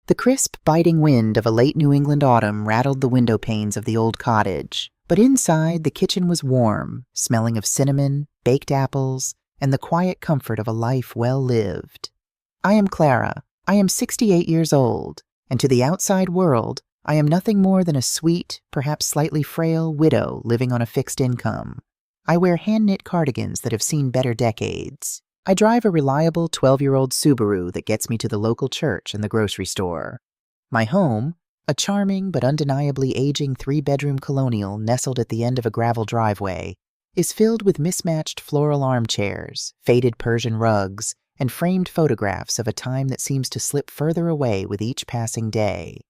The crisp, biting wind of a late New England autumn rattled the window panes of the old cottage, but inside the kitchen was warm, smelling of cinnamon, baked apples, and the quiet comfort of a life well lived. I am Clara. I am 68 years old, and to the outside world, I am nothing more than a sweet, perhaps slightly frail widow living on a fixed income. I wear hand-knit cardigans that have seen better decades. I drive a reliable 12-year-old Subaru that gets me to the local church and the grocery store. My home, a charming but undeniably aging 3-bedroom colonial nestled at the end of a gravel driveway, is filled with mismatched floral armchairs, faded Persian rugs, and framed photographs of a time that seems to slip further away with each passing day.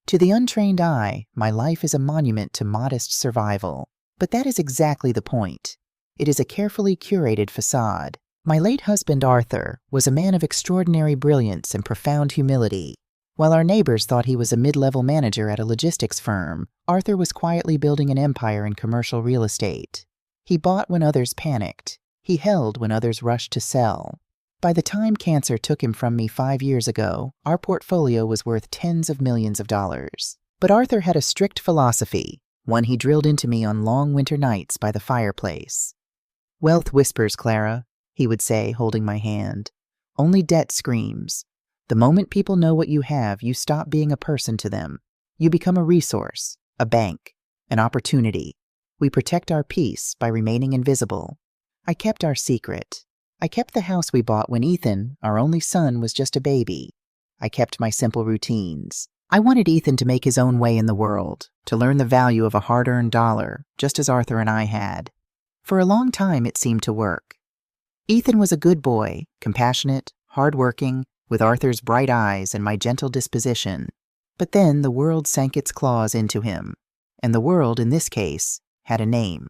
To the untrained eye, my life is a monument to modest survival. But that is exactly the point. It is a carefully curated facade. My late husband, Arthur, was a man of extraordinary brilliance and profound humility. While our neighbors thought he was a mid-level manager at a logistics firm, Arthur was quietly building an empire in commercial real estate. He bought when others panicked. He held when others rushed to sell. By the time cancer took him from me 5 years ago, our portfolio was worth tens of millions of dollars. But Arthur had a strict philosophy, one he drilled into me on long winter nights by the fireplace. "Wealth whispers, Clara," he would say, holding my hand. "Only debt screams. The moment people know what you have, you stop being a person to them. You become a resource, a bank, an opportunity. We protect our peace by remaining invisible. I kept our secret. I kept the house we bought when Ethan, our only son, was just a baby. I kept my simple routines. I wanted Ethan to make his own way in the world, to learn the value of a hard-earned dollar, just as Arthur and I had. For a long time, it seemed to work. Ethan was a good boy, compassionate, hard-working, with Arthur's bright eyes and my gentle disposition. But then the world sank its claws into him, and the world, in this case, had a name.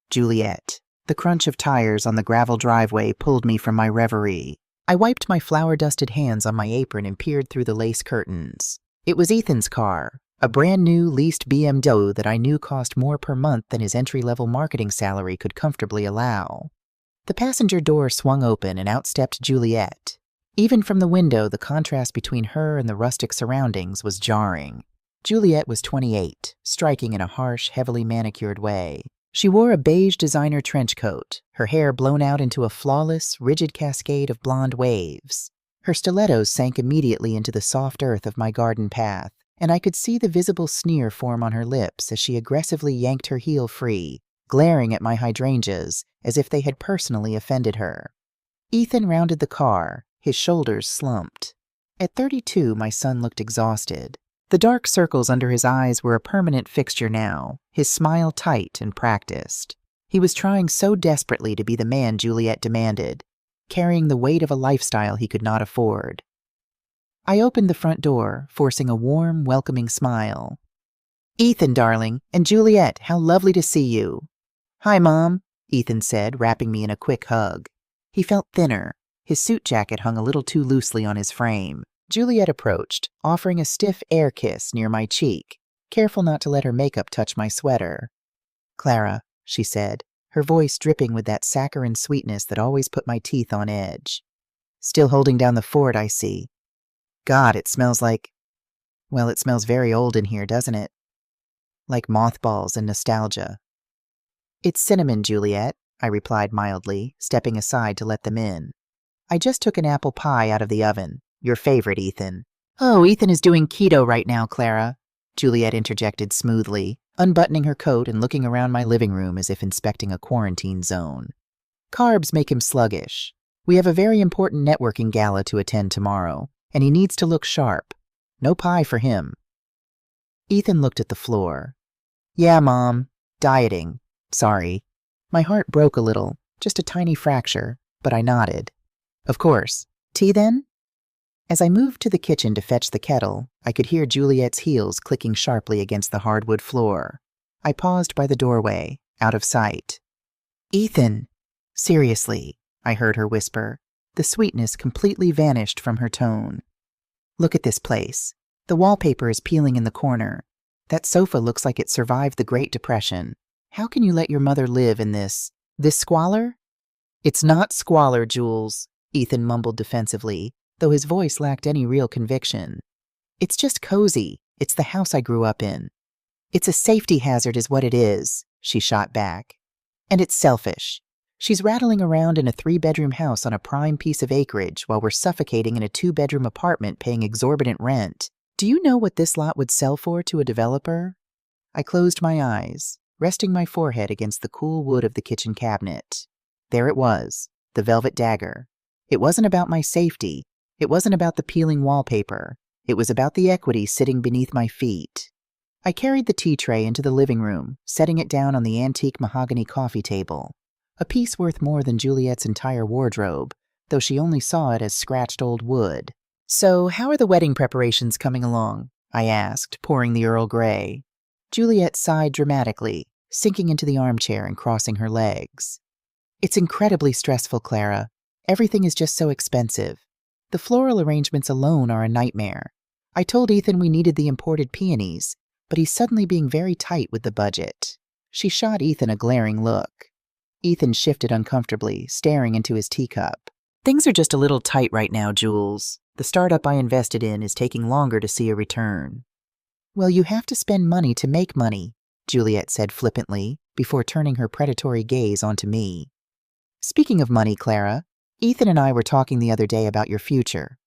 Juliet. The crunch of tires on the gravel driveway pulled me from my reverie. I wiped my flour-dusted hands on my apron and peered through the lace curtains. It was Ethan's car, a brand-new leased BMW that I knew cost more per month than his entry-level marketing salary could comfortably allow. The passenger door swung open and out stepped Juliet. Even from the window, the contrast between her and the rustic surroundings was jarring. Juliet was 28, striking in a harsh, heavily manicured way. She wore a beige designer trench coat, her hair blown out into a flawless, rigid cascade of blonde waves. Her stilettos sank immediately into the soft earth of my garden path, and I could see the visible sneer form on her lips as she aggressively yanked her heel free, glaring at my hydrangeas as if they had personally offended her. Ethan rounded the car, his shoulders slumped. At 32, my son looked exhausted. The dark circles under his eyes were a permanent fixture now, his smile tight and practiced. He was trying so desperately to be the man Juliet demanded, carrying the weight of a lifestyle he could not afford. I opened the front door, forcing a warm, welcoming smile. "Ethan, darling, and Juliet, how lovely to see you." "Hi, Mom," Ethan said, wrapping me in a quick hug. He felt thinner. His suit jacket hung a little too loosely on his frame. Juliet approached, offering a stiff air kiss near my cheek, careful not to let her makeup touch my sweater. "Clara," she said, her voice dripping with that saccharine sweetness that always put my teeth on edge. "Still holding down the fort, I see. God, it smells like... Well, it smells very old in here, doesn't it? Like mothballs and nostalgia." "It's cinnamon, Juliet," I replied mildly, stepping aside to let them in. "I just took an apple pie out of the oven. Your favorite, Ethan." "Oh, Ethan is doing keto right now, Clara," Juliet interjected smoothly, unbuttoning her coat and looking around my living room as if inspecting a quarantine zone. "Carbs make him sluggish. We have a very important networking gala to attend tomorrow, and he needs to look sharp. No pie for him." Ethan looked at the floor. "Yeah, Mom. Dieting. Sorry." My heart broke a little, just a tiny fracture, but I nodded. "Of course. Tea then?" As I moved to the kitchen to fetch the kettle, I could hear Juliet's heels clicking sharply against the hardwood floor. I paused by the doorway, out of sight. "Ethan! Seriously," I heard her whisper. The sweetness completely vanished from her tone. "Look at this place. The wallpaper is peeling in the corner. That sofa looks like it survived the Great Depression. How can you let your mother live in this squalor?" "It's not squalor, Jules," Ethan mumbled defensively, though his voice lacked any real conviction. It's just cozy. It's the house I grew up in. It's a safety hazard is what it is, she shot back. And it's selfish. She's rattling around in a 3-bedroom house on a prime piece of acreage while we're suffocating in a 2-bedroom apartment paying exorbitant rent. Do you know what this lot would sell for to a developer? I closed my eyes, resting my forehead against the cool wood of the kitchen cabinet. There it was, the velvet dagger. It wasn't about my safety. It wasn't about the peeling wallpaper. It was about the equity sitting beneath my feet. I carried the tea tray into the living room, setting it down on the antique mahogany coffee table. A piece worth more than Juliet's entire wardrobe, though she only saw it as scratched old wood. "So, how are the wedding preparations coming along?" I asked, pouring the Earl Grey. Juliet sighed dramatically, sinking into the armchair and crossing her legs. "It's incredibly stressful, Clara. Everything is just so expensive. The floral arrangements alone are a nightmare. I told Ethan we needed the imported peonies, but he's suddenly being very tight with the budget." She shot Ethan a glaring look. Ethan shifted uncomfortably, staring into his teacup. "Things are just a little tight right now, Jules. The startup I invested in is taking longer to see a return." "Well, you have to spend money to make money," Juliet said flippantly, before turning her predatory gaze onto me. "Speaking of money, Clara, Ethan and I were talking the other day about your future."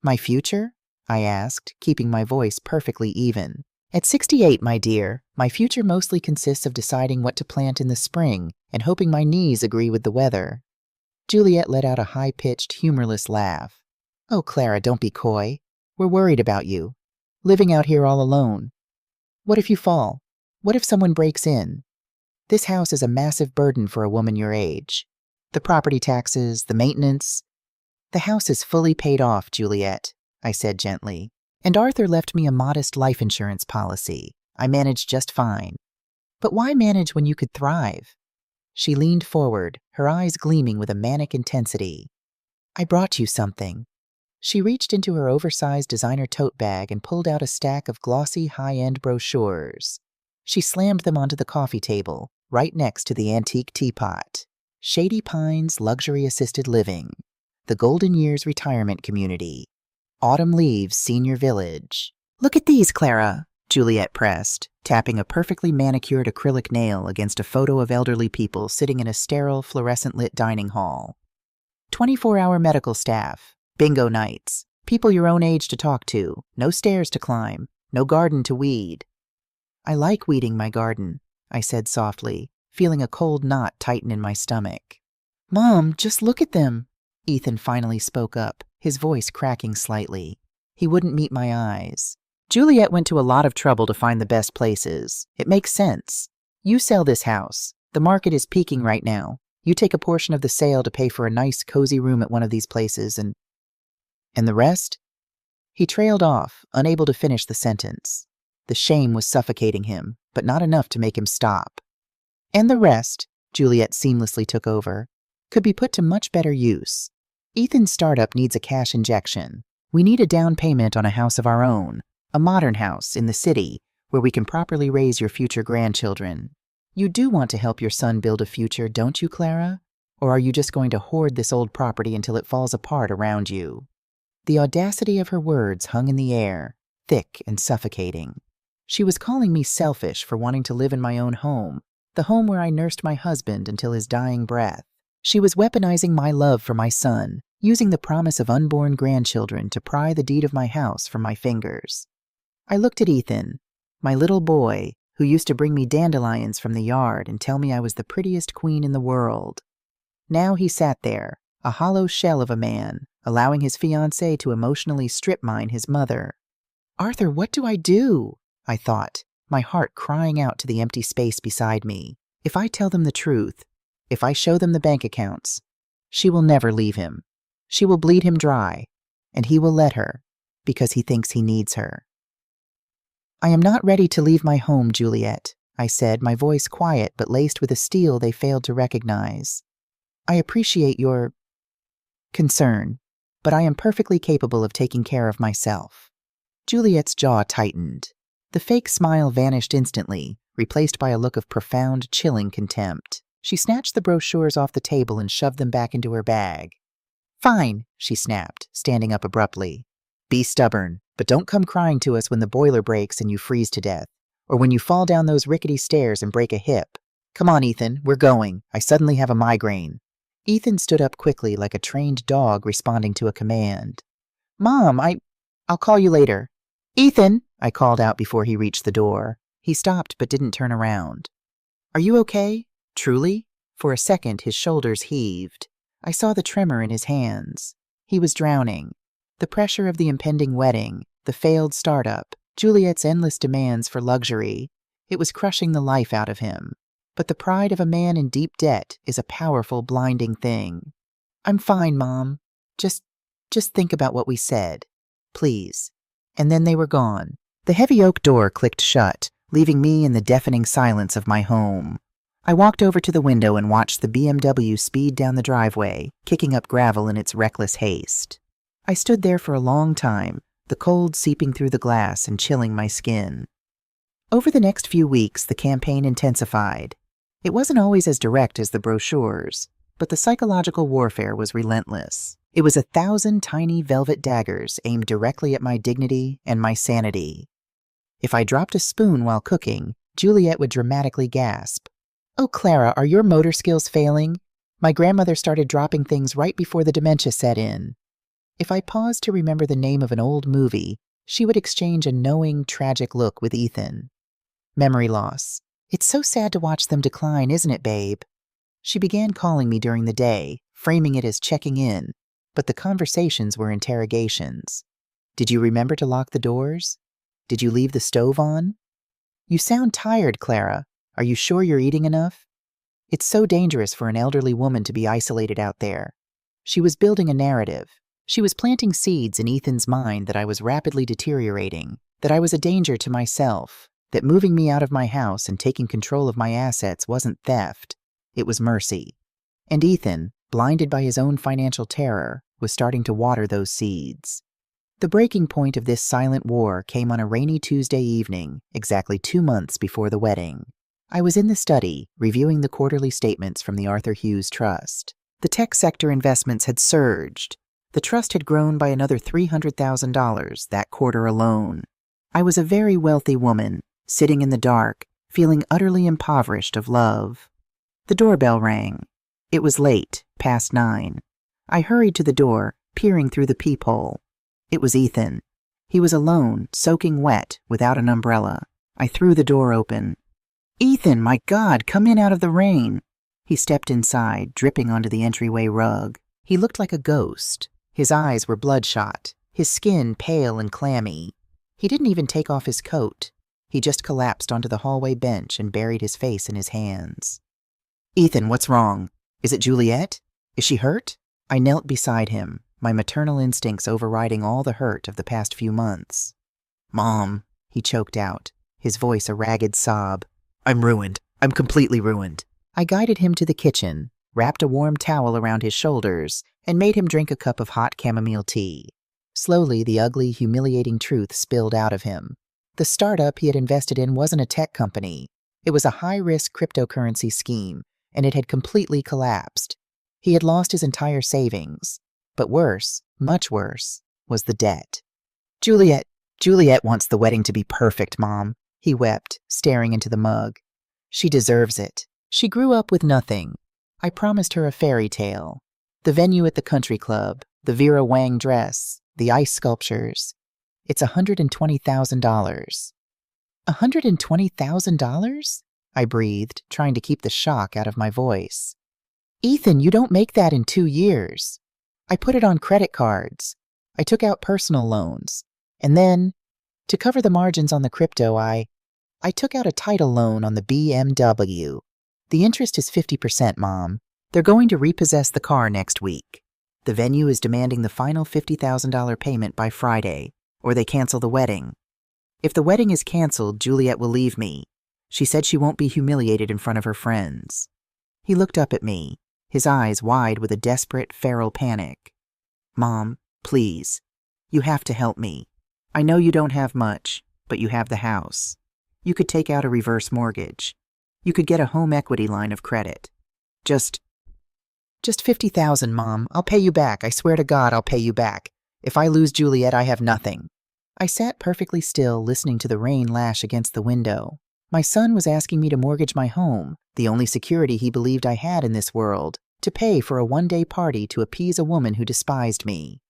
"My future?" I asked, keeping my voice perfectly even. "At 68, my dear, my future mostly consists of deciding what to plant in the spring and hoping my knees agree with the weather." Juliet let out a high-pitched, humorless laugh. "Oh, Clara, don't be coy. We're worried about you. Living out here all alone. What if you fall? What if someone breaks in? This house is a massive burden for a woman your age. The property taxes, the maintenance." "The house is fully paid off, Juliet," I said gently. "And Arthur left me a modest life insurance policy. I managed just fine." "But why manage when you could thrive?" She leaned forward, her eyes gleaming with a manic intensity. "I brought you something." She reached into her oversized designer tote bag and pulled out a stack of glossy, high-end brochures. She slammed them onto the coffee table, right next to the antique teapot. "Shady Pines Luxury Assisted Living. The Golden Years Retirement Community. Autumn Leaves Senior Village." "Look at these, Clara," Juliet pressed, tapping a perfectly manicured acrylic nail against a photo of elderly people sitting in a sterile, fluorescent-lit dining hall. 24-hour medical staff, bingo nights, people your own age to talk to, no stairs to climb, no garden to weed." "I like weeding my garden," I said softly, feeling a cold knot tighten in my stomach. "Mom, just look at them," Ethan finally spoke up, his voice cracking slightly. He wouldn't meet my eyes. "Juliet went to a lot of trouble to find the best places. It makes sense. You sell this house. The market is peaking right now. You take a portion of the sale to pay for a nice, cozy room at one of these places, and the rest?" He trailed off, unable to finish the sentence. The shame was suffocating him, but not enough to make him stop. "And the rest," Juliet seamlessly took over, "could be put to much better use. Ethan's startup needs a cash injection. We need a down payment on a house of our own, a modern house in the city where we can properly raise your future grandchildren. You do want to help your son build a future, don't you, Clara? Or are you just going to hoard this old property until it falls apart around you?" The audacity of her words hung in the air, thick and suffocating. She was calling me selfish for wanting to live in my own home, the home where I nursed my husband until his dying breath. She was weaponizing my love for my son, using the promise of unborn grandchildren to pry the deed of my house from my fingers. I looked at Ethan, my little boy, who used to bring me dandelions from the yard and tell me I was the prettiest queen in the world. Now he sat there, a hollow shell of a man, allowing his fiancée to emotionally strip mine his mother. "Arthur, what do I do?" I thought, my heart crying out to the empty space beside me. If I tell them the truth, if I show them the bank accounts, she will never leave him. She will bleed him dry, and he will let her, because he thinks he needs her. "I am not ready to leave my home, Juliet," I said, my voice quiet but laced with a steel they failed to recognize. "I appreciate your concern, but I am perfectly capable of taking care of myself." Juliet's jaw tightened. The fake smile vanished instantly, replaced by a look of profound, chilling contempt. She snatched the brochures off the table and shoved them back into her bag. "Fine," she snapped, standing up abruptly. "Be stubborn. But don't come crying to us when the boiler breaks and you freeze to death, or when you fall down those rickety stairs and break a hip. Come on, Ethan, we're going. I suddenly have a migraine." Ethan stood up quickly like a trained dog responding to a command. "Mom, I'll call you later." "Ethan," I called out before he reached the door. He stopped but didn't turn around. "Are you okay? Truly?" For a second, his shoulders heaved. I saw the tremor in his hands. He was drowning. The pressure of the impending wedding, the failed startup, Juliet's endless demands for luxury, it was crushing the life out of him. But the pride of a man in deep debt is a powerful, blinding thing. "I'm fine, Mom. Just think about what we said. Please." And then they were gone. The heavy oak door clicked shut, leaving me in the deafening silence of my home. I walked over to the window and watched the BMW speed down the driveway, kicking up gravel in its reckless haste. I stood there for a long time, the cold seeping through the glass and chilling my skin. Over the next few weeks, the campaign intensified. It wasn't always as direct as the brochures, but the psychological warfare was relentless. It was 1,000 tiny velvet daggers aimed directly at my dignity and my sanity. If I dropped a spoon while cooking, Juliet would dramatically gasp. "Oh, Clara, are your motor skills failing? My grandmother started dropping things right before the dementia set in." If I paused to remember the name of an old movie, she would exchange a knowing, tragic look with Ethan. Memory loss. "It's so sad to watch them decline, isn't it, babe?" She began calling me during the day, framing it as checking in, but the conversations were interrogations. "Did you remember to lock the doors? Did you leave the stove on? You sound tired, Clara. Are you sure you're eating enough?" It's so dangerous for an elderly woman to be isolated out there. She was building a narrative. She was planting seeds in Ethan's mind that I was rapidly deteriorating, that I was a danger to myself, that moving me out of my house and taking control of my assets wasn't theft, it was mercy. And Ethan, blinded by his own financial terror, was starting to water those seeds. The breaking point of this silent war came on a rainy Tuesday evening, exactly 2 months before the wedding. I was in the study, reviewing the quarterly statements from the Arthur Hughes Trust. The tech sector investments had surged. The trust had grown by another $300,000 that quarter alone. I was a very wealthy woman, sitting in the dark, feeling utterly impoverished of love. The doorbell rang. It was late, past 9. I hurried to the door, peering through the peephole. It was Ethan. He was alone, soaking wet, without an umbrella. I threw the door open. "Ethan, my God, come in out of the rain." He stepped inside, dripping onto the entryway rug. He looked like a ghost. His eyes were bloodshot, his skin pale and clammy. He didn't even take off his coat. He just collapsed onto the hallway bench and buried his face in his hands. "Ethan, what's wrong? Is it Juliet? Is she hurt?" I knelt beside him, my maternal instincts overriding all the hurt of the past few months. "Mom," he choked out, his voice a ragged sob. "I'm ruined. I'm completely ruined." I guided him to the kitchen, wrapped a warm towel around his shoulders, and made him drink a cup of hot chamomile tea. Slowly, the ugly, humiliating truth spilled out of him. The startup he had invested in wasn't a tech company. It was a high-risk cryptocurrency scheme, and it had completely collapsed. He had lost his entire savings. But worse, much worse, was the debt. Juliet wants the wedding to be perfect, Mom," he wept, staring into the mug. "She deserves it. She grew up with nothing. I promised her a fairy tale. The venue at the country club, the Vera Wang dress, the ice sculptures. It's $120,000. $120,000? I breathed, trying to keep the shock out of my voice. "Ethan, you don't make that in 2 years. I put it on credit cards. I took out personal loans. And then, to cover the margins on the crypto, I took out a title loan on the BMW. The interest is 50%, Mom. They're going to repossess the car next week. The venue is demanding the final $50,000 payment by Friday, or they cancel the wedding. If the wedding is canceled, Juliet will leave me. She said she won't be humiliated in front of her friends." He looked up at me, his eyes wide with a desperate, feral panic. "Mom, please. You have to help me. I know you don't have much, but you have the house. You could take out a reverse mortgage. You could get a home equity line of credit. Just $50,000, Mom. I'll pay you back. I swear to God I'll pay you back. If I lose Juliet, I have nothing. I sat perfectly still, listening to the rain lash against the window. My son was asking me to mortgage my home, the only security he believed I had in this world, to pay for a one-day party to appease a woman who despised me.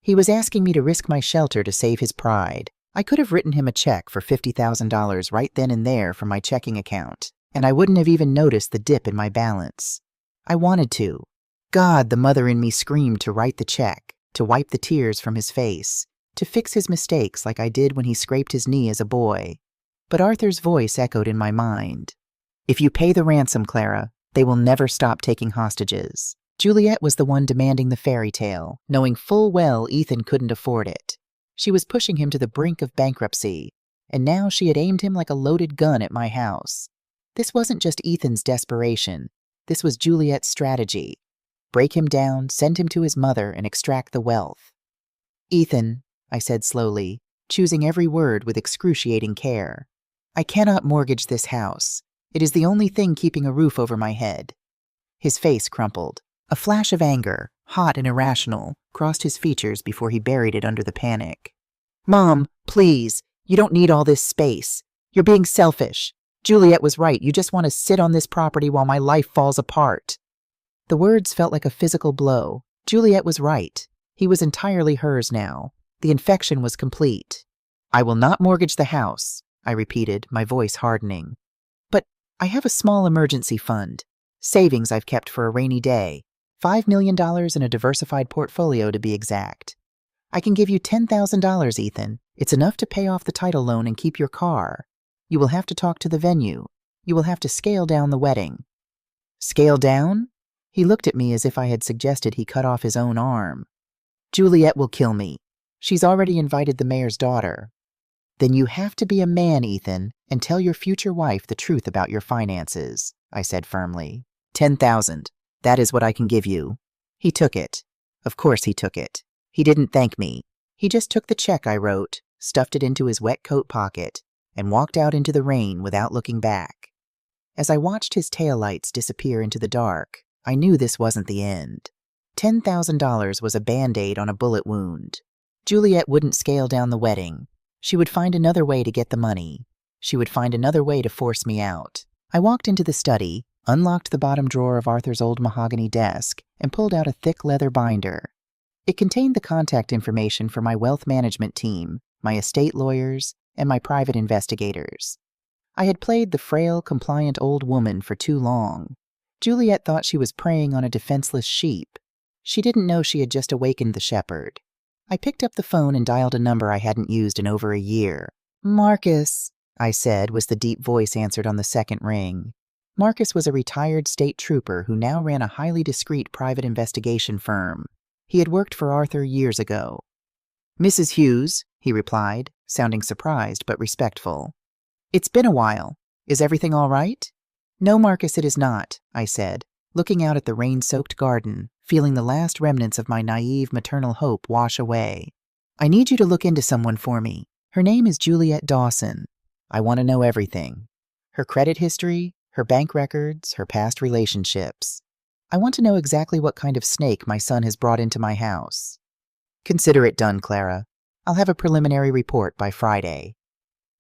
He was asking me to risk my shelter to save his pride. I could have written him a check for $50,000 right then and there from my checking account, and I wouldn't have even noticed the dip in my balance. I wanted to. God, the mother in me screamed to write the check, to wipe the tears from his face, to fix his mistakes like I did when he scraped his knee as a boy. But Arthur's voice echoed in my mind. If you pay the ransom, Clara, they will never stop taking hostages. Juliet was the one demanding the fairy tale, knowing full well Ethan couldn't afford it. She was pushing him to the brink of bankruptcy, and now she had aimed him like a loaded gun at my house. This wasn't just Ethan's desperation. This was Juliet's strategy. Break him down, send him to his mother, and extract the wealth. Ethan, I said slowly, choosing every word with excruciating care. I cannot mortgage this house. It is the only thing keeping a roof over my head. His face crumpled. A flash of anger, hot and irrational, crossed his features before he buried it under the panic. Mom, please, you don't need all this space. You're being selfish. Juliet was right. You just want to sit on this property while my life falls apart. The words felt like a physical blow. Juliet was right. He was entirely hers now. The infection was complete. I will not mortgage the house, I repeated, my voice hardening. But I have a small emergency fund. Savings I've kept for a rainy day. $5 million in a diversified portfolio, to be exact. I can give you $10,000, Ethan. It's enough to pay off the title loan and keep your car. You will have to talk to the venue. You will have to scale down the wedding. Scale down? He looked at me as if I had suggested he cut off his own arm. Juliet will kill me. She's already invited the mayor's daughter. Then you have to be a man, Ethan, and tell your future wife the truth about your finances, I said firmly. 10,000. That is what I can give you. He took it. Of course he took it. He didn't thank me. He just took the check I wrote, stuffed it into his wet coat pocket, and walked out into the rain without looking back. As I watched his taillights disappear into the dark, I knew this wasn't the end. $10,000 was a Band-Aid on a bullet wound. Juliet wouldn't scale down the wedding. She would find another way to get the money. She would find another way to force me out. I walked into the study, unlocked the bottom drawer of Arthur's old mahogany desk, and pulled out a thick leather binder. It contained the contact information for my wealth management team, my estate lawyers, and my private investigators. I had played the frail, compliant old woman for too long. Juliet thought she was preying on a defenseless sheep. She didn't know she had just awakened the shepherd. I picked up the phone and dialed a number I hadn't used in over a year. Marcus, I said, was the deep voice answered on the second ring. Marcus was a retired state trooper who now ran a highly discreet private investigation firm. He had worked for Arthur years ago. Mrs. Hughes, he replied, sounding surprised but respectful. It's been a while. Is everything all right? No, Marcus, it is not, I said, looking out at the rain-soaked garden, feeling the last remnants of my naive maternal hope wash away. I need you to look into someone for me. Her name is Juliet Dawson. I want to know everything. Her credit history, her bank records, her past relationships. I want to know exactly what kind of snake my son has brought into my house. Consider it done, Clara. I'll have a preliminary report by Friday.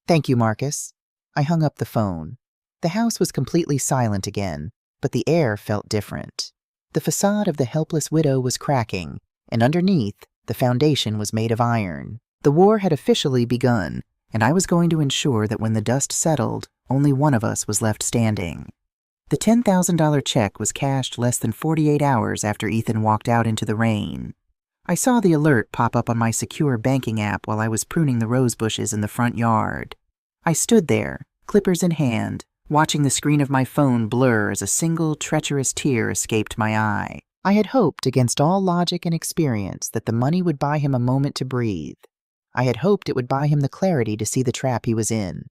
Thank you, Marcus. I hung up the phone. The house was completely silent again, but the air felt different. The facade of the helpless widow was cracking, and underneath, the foundation was made of iron. The war had officially begun, and I was going to ensure that when the dust settled, only one of us was left standing. The $10,000 check was cashed less than 48 hours after Ethan walked out into the rain. I saw the alert pop up on my secure banking app while I was pruning the rose bushes in the front yard. I stood there, clippers in hand, watching the screen of my phone blur as a single treacherous tear escaped my eye. I had hoped, against all logic and experience, that the money would buy him a moment to breathe. I had hoped it would buy him the clarity to see the trap he was in.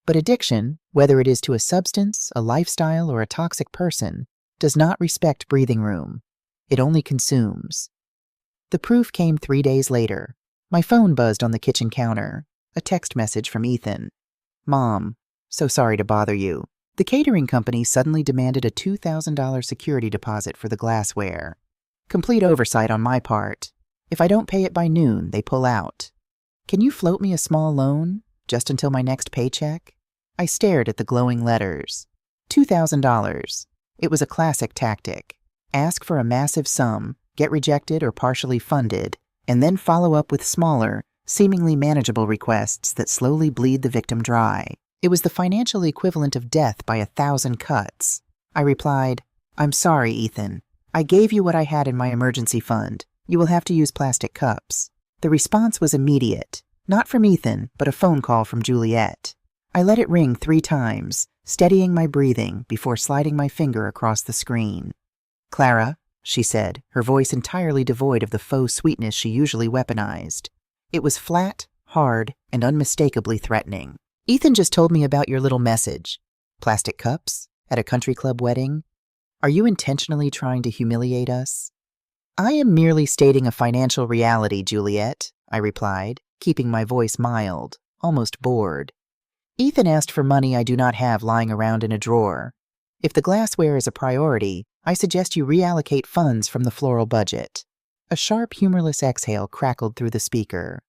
But addiction, whether it is to a substance, a lifestyle, or a toxic person, does not respect breathing room. It only consumes. The proof came 3 days later. My phone buzzed on the kitchen counter. A text message from Ethan. Mom, so sorry to bother you. The catering company suddenly demanded a $2,000 security deposit for the glassware. Complete oversight on my part. If I don't pay it by noon, they pull out. Can you float me a small loan, just until my next paycheck? I stared at the glowing letters. $2,000. It was a classic tactic. Ask for a massive sum, get rejected or partially funded, and then follow up with smaller, seemingly manageable requests that slowly bleed the victim dry. It was the financial equivalent of death by 1,000 cuts. I replied, "I'm sorry, Ethan. I gave you what I had in my emergency fund. You will have to use plastic cups." The response was immediate. Not from Ethan, but a phone call from Juliet. I let it ring 3 times, steadying my breathing before sliding my finger across the screen. "Clara," she said, her voice entirely devoid of the faux sweetness she usually weaponized. It was flat, hard, and unmistakably threatening. "Ethan just told me about your little message. Plastic cups? At a country club wedding? Are you intentionally trying to humiliate us?" "I am merely stating a financial reality, Juliet," I replied, keeping my voice mild, almost bored. "Ethan asked for money I do not have lying around in a drawer. If the glassware is a priority, I suggest you reallocate funds from the floral budget." A sharp, humorless exhale crackled through the speaker.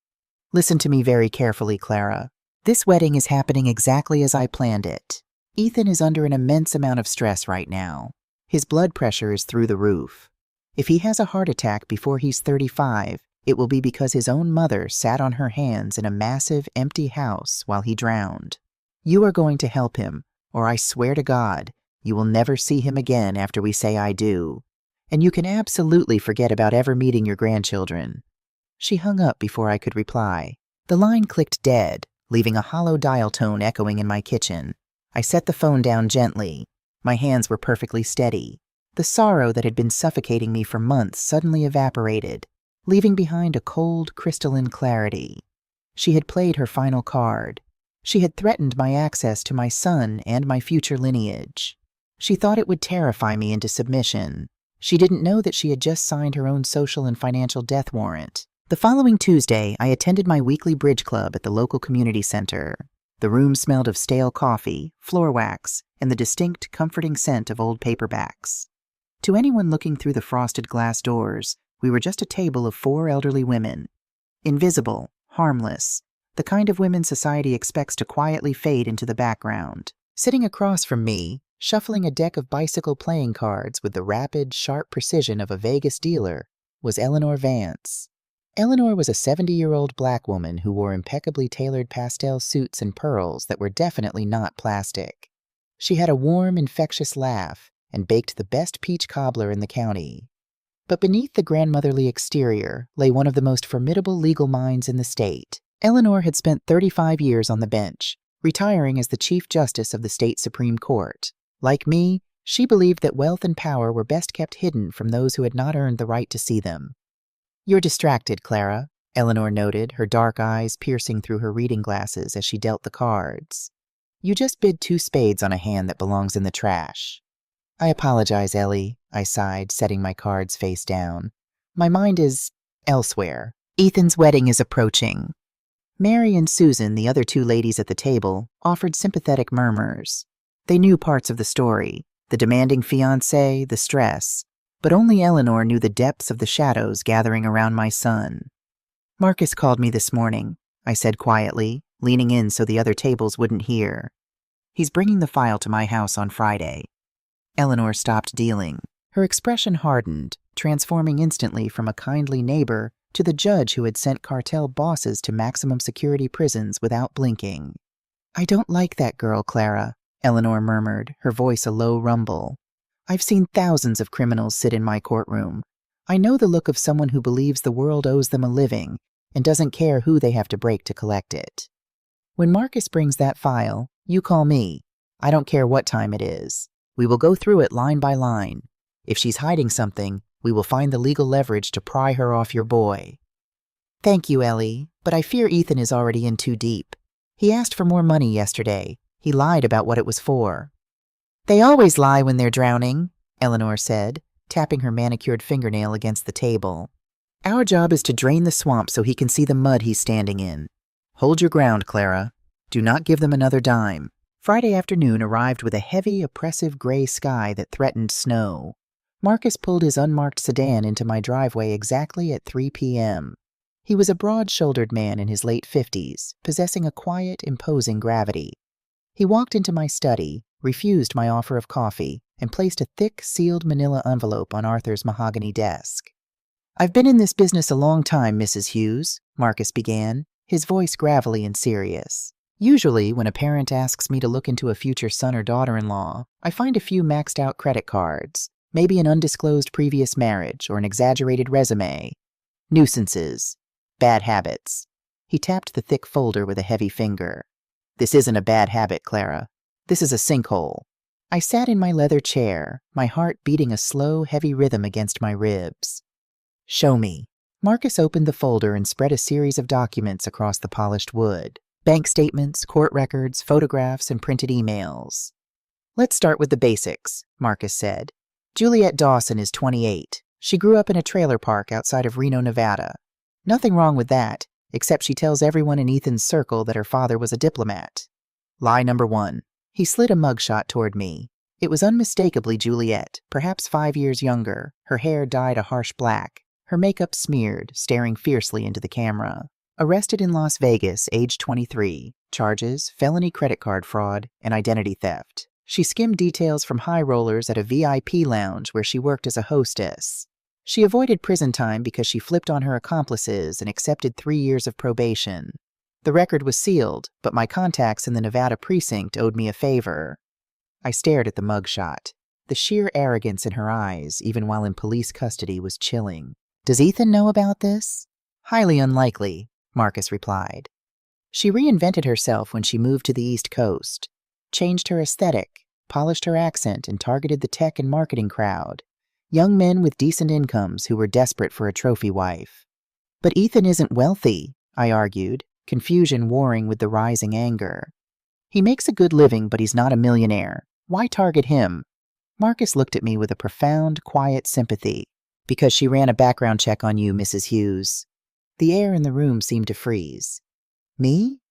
"Listen to me very carefully, Clara. This wedding is happening exactly as I planned it. Ethan is under an immense amount of stress right now. His blood pressure is through the roof. If he has a heart attack before he's 35, it will be because his own mother sat on her hands in a massive, empty house while he drowned. You are going to help him, or I swear to God, you will never see him again after we say I do. And you can absolutely forget about ever meeting your grandchildren." She hung up before I could reply. The line clicked dead, leaving a hollow dial tone echoing in my kitchen. I set the phone down gently. My hands were perfectly steady. The sorrow that had been suffocating me for months suddenly evaporated, leaving behind a cold, crystalline clarity. She had played her final card. She had threatened my access to my son and my future lineage. She thought it would terrify me into submission. She didn't know that she had just signed her own social and financial death warrant. The following Tuesday, I attended my weekly bridge club at the local community center. The room smelled of stale coffee, floor wax, and the distinct, comforting scent of old paperbacks. To anyone looking through the frosted glass doors, we were just a table of 4 elderly women. Invisible, harmless, the kind of women society expects to quietly fade into the background. Sitting across from me, shuffling a deck of bicycle playing cards with the rapid, sharp precision of a Vegas dealer, was Eleanor Vance. Eleanor was a 70-year-old black woman who wore impeccably tailored pastel suits and pearls that were definitely not plastic. She had a warm, infectious laugh and baked the best peach cobbler in the county. But beneath the grandmotherly exterior lay one of the most formidable legal minds in the state. Eleanor had spent 35 years on the bench, retiring as the Chief Justice of the state Supreme Court. Like me, she believed that wealth and power were best kept hidden from those who had not earned the right to see them. "You're distracted, Clara," Eleanor noted, her dark eyes piercing through her reading glasses as she dealt the cards. "You just bid 2 spades on a hand that belongs in the trash." "I apologize, Ellie," I sighed, setting my cards face down. "My mind is elsewhere. Ethan's wedding is approaching." Mary and Susan, the other 2 ladies at the table, offered sympathetic murmurs. They knew parts of the story, the demanding fiancé, the stress, but only Eleanor knew the depths of the shadows gathering around my son. "Marcus called me this morning," I said quietly, leaning in so the other tables wouldn't hear. "He's bringing the file to my house on Friday." Eleanor stopped dealing. Her expression hardened, transforming instantly from a kindly neighbor to the judge who had sent cartel bosses to maximum security prisons without blinking. "I don't like that girl, Clara," Eleanor murmured, her voice a low rumble. "I've seen thousands of criminals sit in my courtroom. I know the look of someone who believes the world owes them a living and doesn't care who they have to break to collect it. When Marcus brings that file, you call me. I don't care what time it is. We will go through it line by line. If she's hiding something, we will find the legal leverage to pry her off your boy." "Thank you, Ellie, but I fear Ethan is already in too deep. He asked for more money yesterday. He lied about what it was for." "They always lie when they're drowning," Eleanor said, tapping her manicured fingernail against the table. "Our job is to drain the swamp so he can see the mud he's standing in. Hold your ground, Clara. Do not give them another dime." Friday afternoon arrived with a heavy, oppressive gray sky that threatened snow. Marcus pulled his unmarked sedan into my driveway exactly at 3 p.m. He was a broad-shouldered man in his late 50s, possessing a quiet, imposing gravity. He walked into my study, refused my offer of coffee, and placed a thick, sealed manila envelope on Arthur's mahogany desk. "I've been in this business a long time, Mrs. Hughes," Marcus began, his voice gravelly and serious. "Usually, when a parent asks me to look into a future son or daughter-in-law, I find a few maxed-out credit cards, maybe an undisclosed previous marriage or an exaggerated resume. Nuisances. Bad habits." He tapped the thick folder with a heavy finger. "This isn't a bad habit, Clara. This is a sinkhole." I sat in my leather chair, my heart beating a slow, heavy rhythm against my ribs. "Show me." Marcus opened the folder and spread a series of documents across the polished wood. Bank statements, court records, photographs, and printed emails. "Let's start with the basics," Marcus said. "Juliet Dawson is 28. She grew up in a trailer park outside of Reno, Nevada. Nothing wrong with that, except she tells everyone in Ethan's circle that her father was a diplomat. Lie number 1. He slid a mugshot toward me. It was unmistakably Juliet, perhaps 5 years younger, her hair dyed a harsh black, her makeup smeared, staring fiercely into the camera. Arrested in Las Vegas, age 23. Charges: felony credit card fraud and identity theft. She skimmed details from high rollers at a VIP lounge where she worked as a hostess. She avoided prison time because she flipped on her accomplices and accepted 3 years of probation. The record was sealed, but my contacts in the Nevada precinct owed me a favor. I stared at the mugshot. The sheer arrogance in her eyes, even while in police custody, was chilling. "Does Ethan know about this?" "Highly unlikely," Marcus replied. "She reinvented herself when she moved to the East Coast, changed her aesthetic, polished her accent, and targeted the tech and marketing crowd. Young men with decent incomes who were desperate for a trophy wife." "But Ethan isn't wealthy," I argued, confusion warring with the rising anger. "He makes a good living, but he's not a millionaire. Why target him?" Marcus looked at me with a profound, quiet sympathy. "Because she ran a background check on you, Mrs. Hughes." The air in the room seemed to freeze. "Me?"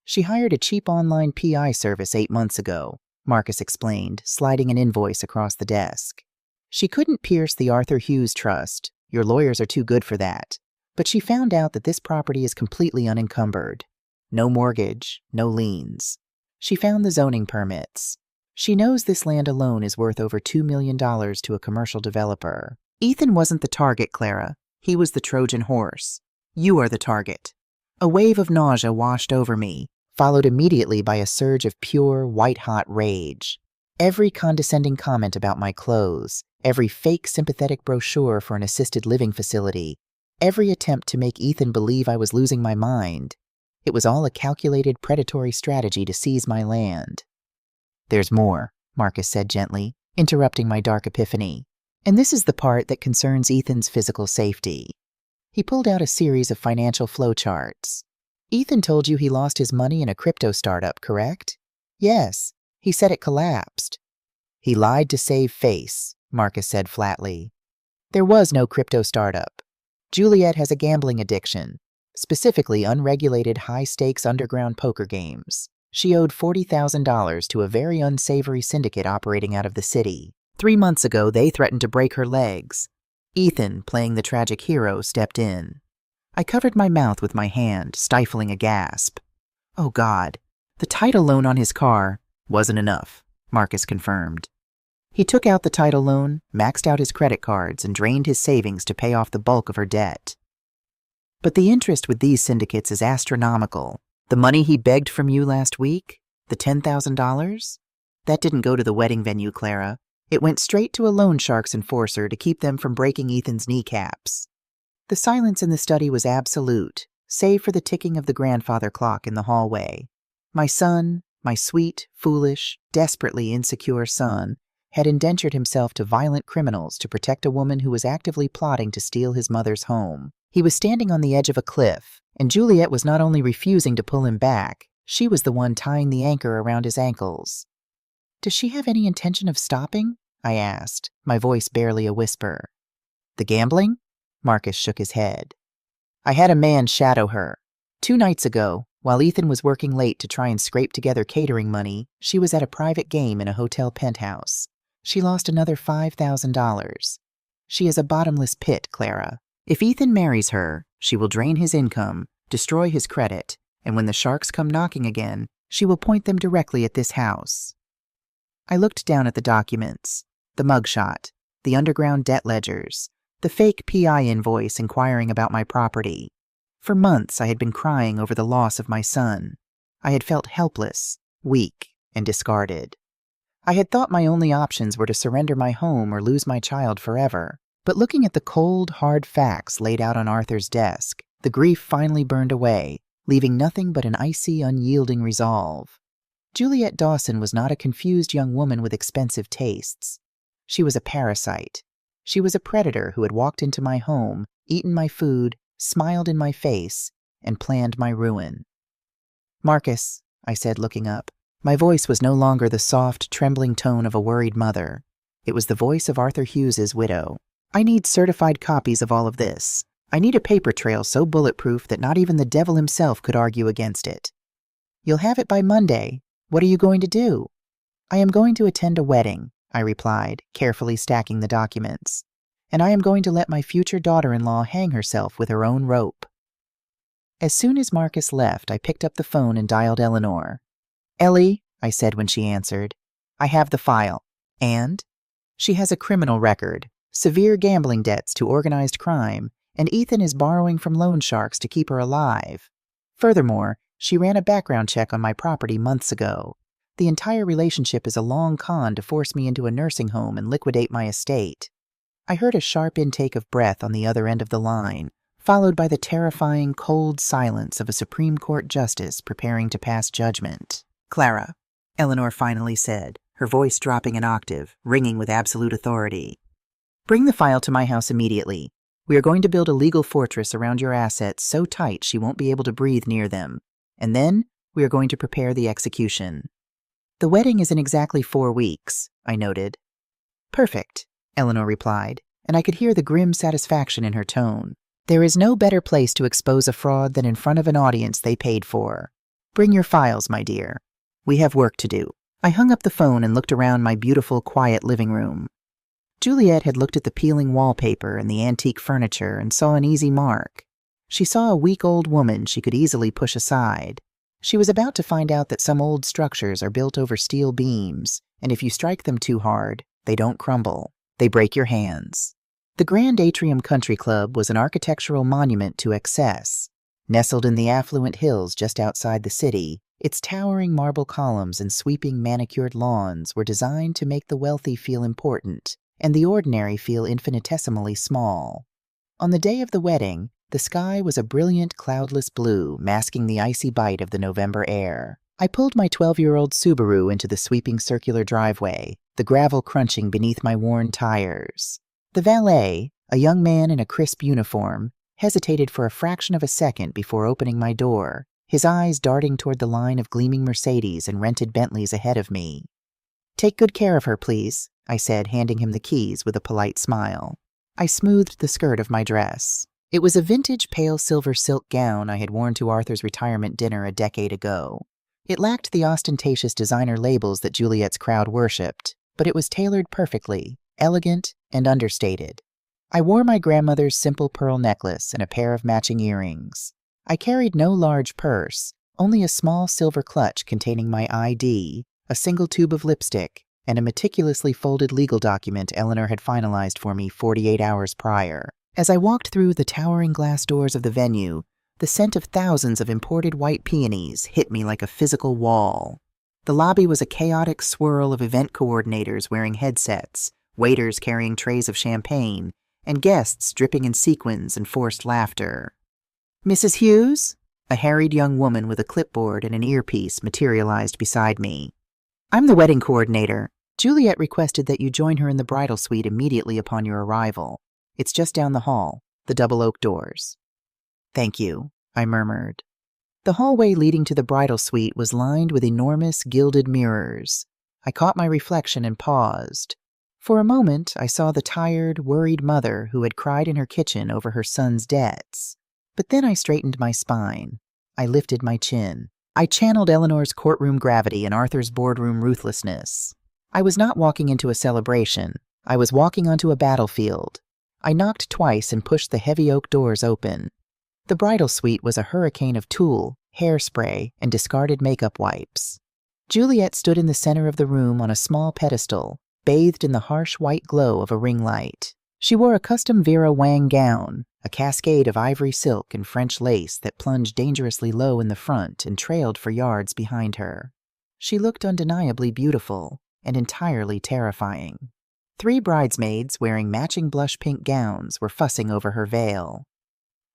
"She hired a cheap online PI service 8 months ago," Marcus explained, sliding an invoice across the desk. "She couldn't pierce the Arthur Hughes Trust. Your lawyers are too good for that. But she found out that this property is completely unencumbered. No mortgage, no liens. She found the zoning permits. She knows this land alone is worth over $2 million to a commercial developer. Ethan wasn't the target, Clara. He was the Trojan horse. You are the target." A wave of nausea washed over me, followed immediately by a surge of pure, white-hot rage. Every condescending comment about my clothes, every fake sympathetic brochure for an assisted living facility, every attempt to make Ethan believe I was losing my mind. It was all a calculated predatory strategy to seize my land. "There's more," Marcus said gently, interrupting my dark epiphany. "And this is the part that concerns Ethan's physical safety." He pulled out a series of financial flowcharts. "Ethan told you he lost his money in a crypto startup, correct?" "Yes. He said it collapsed." "He lied to save face," Marcus said flatly. "There was no crypto startup. Juliet has a gambling addiction, specifically unregulated high-stakes underground poker games. She owed $40,000 to a very unsavory syndicate operating out of the city. 3 months ago, they threatened to break her legs. Ethan, playing the tragic hero, stepped in." I covered my mouth with my hand, stifling a gasp. "Oh, God. The title loan on his car wasn't enough," Marcus confirmed. "He took out the title loan, maxed out his credit cards, and drained his savings to pay off the bulk of her debt. But the interest with these syndicates is astronomical. The money he begged from you last week, the $10,000, that didn't go to the wedding venue, Clara. It went straight to a loan shark's enforcer to keep them from breaking Ethan's kneecaps." The silence in the study was absolute, save for the ticking of the grandfather clock in the hallway. My son, my sweet, foolish, desperately insecure son, had indentured himself to violent criminals to protect a woman who was actively plotting to steal his mother's home. He was standing on the edge of a cliff, and Juliet was not only refusing to pull him back, she was the one tying the anchor around his ankles. "Does she have any intention of stopping?" I asked, my voice barely a whisper. "The gambling?" Marcus shook his head. "I had a man shadow her. 2 nights ago, while Ethan was working late to try and scrape together catering money, she was at a private game in a hotel penthouse. She lost another $5,000. She is a bottomless pit, Clara. If Ethan marries her, she will drain his income, destroy his credit, and when the sharks come knocking again, she will point them directly at this house. I looked down at the documents, the mugshot, the underground debt ledgers, the fake PI invoice inquiring about my property. For months I had been crying over the loss of my son. I had felt helpless, weak, and discarded. I had thought my only options were to surrender my home or lose my child forever. But looking at the cold, hard facts laid out on Arthur's desk, the grief finally burned away, leaving nothing but an icy, unyielding resolve. Juliet Dawson was not a confused young woman with expensive tastes. She was a parasite. She was a predator who had walked into my home, eaten my food, smiled in my face, and planned my ruin. "Marcus," I said, looking up. My voice was no longer the soft, trembling tone of a worried mother. It was the voice of Arthur Hughes's widow. "I need certified copies of all of this. I need a paper trail so bulletproof that not even the devil himself could argue against it." "You'll have it by Monday. What are you going to do?" "I am going to attend a wedding," I replied, carefully stacking the documents. "And I am going to let my future daughter-in-law hang herself with her own rope." As soon as Marcus left, I picked up the phone and dialed Eleanor. "Ellie," I said when she answered, "I have the file." "And?" "She has a criminal record, severe gambling debts to organized crime, and Ethan is borrowing from loan sharks to keep her alive. Furthermore, she ran a background check on my property months ago. The entire relationship is a long con to force me into a nursing home and liquidate my estate." I heard a sharp intake of breath on the other end of the line, followed by the terrifying, cold silence of a Supreme Court justice preparing to pass judgment. "Clara," Eleanor finally said, her voice dropping an octave, ringing with absolute authority. "Bring the file to my house immediately. We are going to build a legal fortress around your assets so tight she won't be able to breathe near them. And then we are going to prepare the execution." "The wedding is in exactly 4 weeks, I noted. "Perfect," Eleanor replied, and I could hear the grim satisfaction in her tone. "There is no better place to expose a fraud than in front of an audience they paid for. Bring your files, my dear. We have work to do." I hung up the phone and looked around my beautiful, quiet living room. Juliet had looked at the peeling wallpaper and the antique furniture and saw an easy mark. She saw a weak old woman she could easily push aside. She was about to find out that some old structures are built over steel beams, and if you strike them too hard, they don't crumble. They break your hands. The Grand Atrium Country Club was an architectural monument to excess. Nestled in the affluent hills just outside the city, its towering marble columns and sweeping manicured lawns were designed to make the wealthy feel important and the ordinary feel infinitesimally small. On the day of the wedding, the sky was a brilliant cloudless blue, masking the icy bite of the November air. I pulled my 12-year-old Subaru into the sweeping circular driveway, the gravel crunching beneath my worn tires. The valet, a young man in a crisp uniform, hesitated for a fraction of a second before opening my door, his eyes darting toward the line of gleaming Mercedes and rented Bentleys ahead of me. "Take good care of her, please," I said, handing him the keys with a polite smile. I smoothed the skirt of my dress. It was a vintage pale silver silk gown I had worn to Arthur's retirement dinner a decade ago. It lacked the ostentatious designer labels that Juliet's crowd worshipped, but it was tailored perfectly, elegant, and understated. I wore my grandmother's simple pearl necklace and a pair of matching earrings. I carried no large purse, only a small silver clutch containing my ID, a single tube of lipstick, and a meticulously folded legal document Eleanor had finalized for me 48 hours prior. As I walked through the towering glass doors of the venue, the scent of thousands of imported white peonies hit me like a physical wall. The lobby was a chaotic swirl of event coordinators wearing headsets, waiters carrying trays of champagne, and guests dripping in sequins and forced laughter. "Mrs. Hughes?" A harried young woman with a clipboard and an earpiece materialized beside me. "I'm the wedding coordinator. Juliet requested that you join her in the bridal suite immediately upon your arrival. It's just down the hall, the double oak doors." "Thank you," I murmured. The hallway leading to the bridal suite was lined with enormous gilded mirrors. I caught my reflection and paused. For a moment, I saw the tired, worried mother who had cried in her kitchen over her son's debts. But then I straightened my spine. I lifted my chin. I channeled Eleanor's courtroom gravity and Arthur's boardroom ruthlessness. I was not walking into a celebration. I was walking onto a battlefield. I knocked twice and pushed the heavy oak doors open. The bridal suite was a hurricane of tulle, hairspray, and discarded makeup wipes. Juliet stood in the center of the room on a small pedestal, bathed in the harsh white glow of a ring light. She wore a custom Vera Wang gown, a cascade of ivory silk and French lace that plunged dangerously low in the front and trailed for yards behind her. She looked undeniably beautiful and entirely terrifying. 3 bridesmaids wearing matching blush pink gowns were fussing over her veil.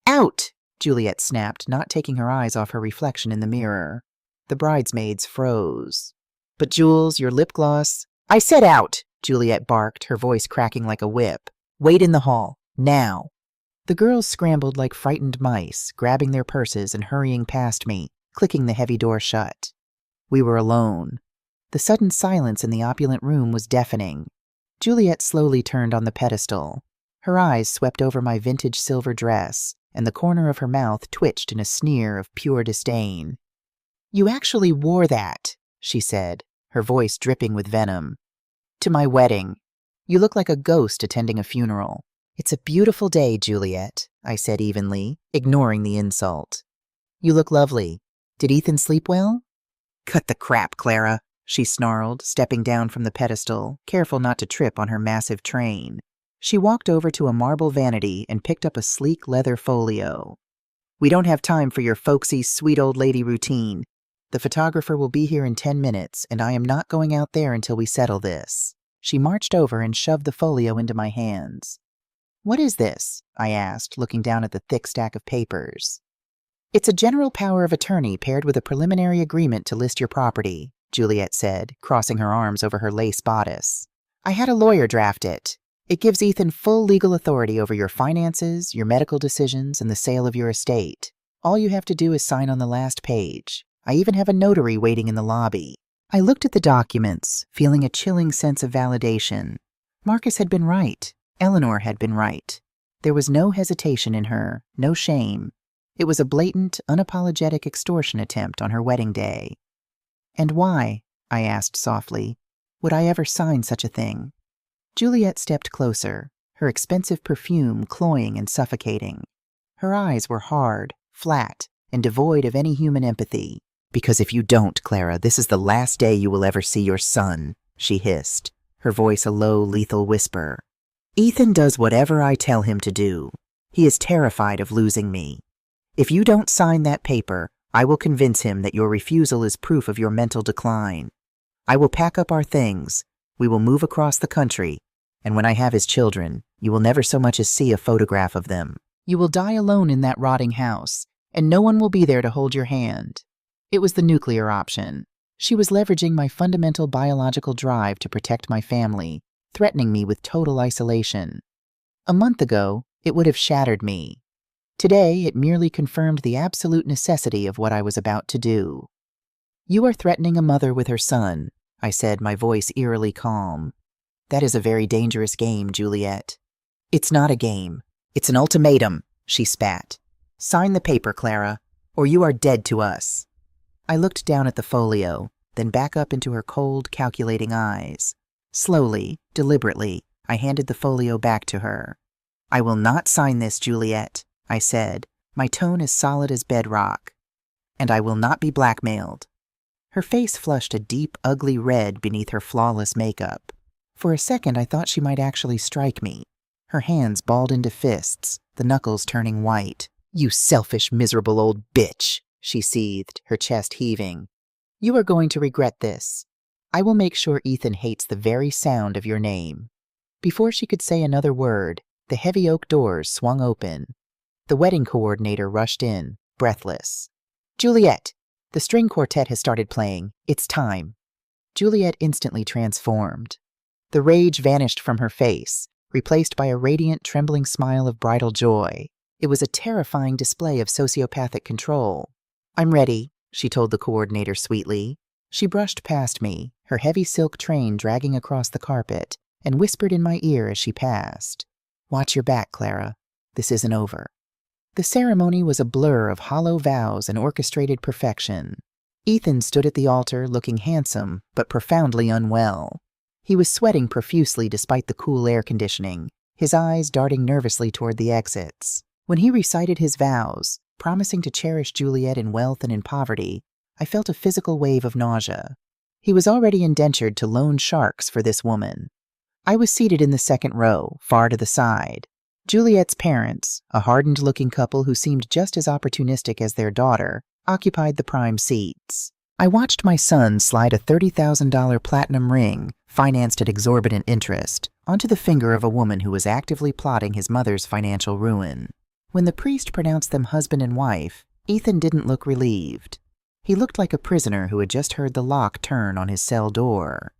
"Out!" Juliet snapped, not taking her eyes off her reflection in the mirror. The bridesmaids froze. "But Jules, your lip gloss—" "I said out!" Juliet barked, her voice cracking like a whip. "Wait in the hall. Now." The girls scrambled like frightened mice, grabbing their purses and hurrying past me, clicking the heavy door shut. We were alone. The sudden silence in the opulent room was deafening. Juliet slowly turned on the pedestal. Her eyes swept over my vintage silver dress, and the corner of her mouth twitched in a sneer of pure disdain. "You actually wore that," she said, her voice dripping with venom. "To my wedding. You look like a ghost attending a funeral." "It's a beautiful day, Juliet," I said evenly, ignoring the insult. "You look lovely. Did Ethan sleep well?" "Cut the crap, Clara," she snarled, stepping down from the pedestal, careful not to trip on her massive train. She walked over to a marble vanity and picked up a sleek leather folio. "We don't have time for your folksy, sweet old lady routine. The photographer will be here in 10 minutes, and I am not going out there until we settle this." She marched over and shoved the folio into my hands. "What is this?" I asked, looking down at the thick stack of papers. "It's a general power of attorney paired with a preliminary agreement to list your property," Juliet said, crossing her arms over her lace bodice. "I had a lawyer draft it. It gives Ethan full legal authority over your finances, your medical decisions, and the sale of your estate. All you have to do is sign on the last page. I even have a notary waiting in the lobby." I looked at the documents, feeling a chilling sense of validation. Marcus had been right. Eleanor had been right. There was no hesitation in her, no shame. It was a blatant, unapologetic extortion attempt on her wedding day. "And why," I asked softly, "would I ever sign such a thing?" Juliet stepped closer, her expensive perfume cloying and suffocating. Her eyes were hard, flat, and devoid of any human empathy. "Because if you don't, Clara, this is the last day you will ever see your son," she hissed, her voice a low, lethal whisper. "Ethan does whatever I tell him to do. He is terrified of losing me. If you don't sign that paper, I will convince him that your refusal is proof of your mental decline. I will pack up our things, we will move across the country, and when I have his children, you will never so much as see a photograph of them. You will die alone in that rotting house, and no one will be there to hold your hand." It was the nuclear option. She was leveraging my fundamental biological drive to protect my family, threatening me with total isolation. A month ago, it would have shattered me. Today, it merely confirmed the absolute necessity of what I was about to do. "You are threatening a mother with her son," I said, my voice eerily calm. "That is a very dangerous game, Juliet." "It's not a game. It's an ultimatum," she spat. "Sign the paper, Clara, or you are dead to us." I looked down at the folio, then back up into her cold, calculating eyes. Slowly, deliberately, I handed the folio back to her. "I will not sign this, Juliet," I said, my tone as solid as bedrock. "And I will not be blackmailed." Her face flushed a deep, ugly red beneath her flawless makeup. For a second, I thought she might actually strike me. Her hands balled into fists, the knuckles turning white. "You selfish, miserable old bitch," she seethed, her chest heaving. "You are going to regret this. I will make sure Ethan hates the very sound of your name." Before she could say another word, the heavy oak doors swung open. The wedding coordinator rushed in, breathless. "Juliet, the string quartet has started playing. It's time." Juliet instantly transformed. The rage vanished from her face, replaced by a radiant, trembling smile of bridal joy. It was a terrifying display of sociopathic control. "I'm ready," she told the coordinator sweetly. She brushed past me, her heavy silk train dragging across the carpet, and whispered in my ear as she passed. "Watch your back, Clara. This isn't over." The ceremony was a blur of hollow vows and orchestrated perfection. Ethan stood at the altar looking handsome, but profoundly unwell. He was sweating profusely despite the cool air conditioning, his eyes darting nervously toward the exits. When he recited his vows, promising to cherish Juliet in wealth and in poverty, I felt a physical wave of nausea. He was already indentured to loan sharks for this woman. I was seated in the second row, far to the side. Juliet's parents, a hardened-looking couple who seemed just as opportunistic as their daughter, occupied the prime seats. I watched my son slide a $30,000 platinum ring, financed at exorbitant interest, onto the finger of a woman who was actively plotting his mother's financial ruin. When the priest pronounced them husband and wife, Ethan didn't look relieved. He looked like a prisoner who had just heard the lock turn on his cell door.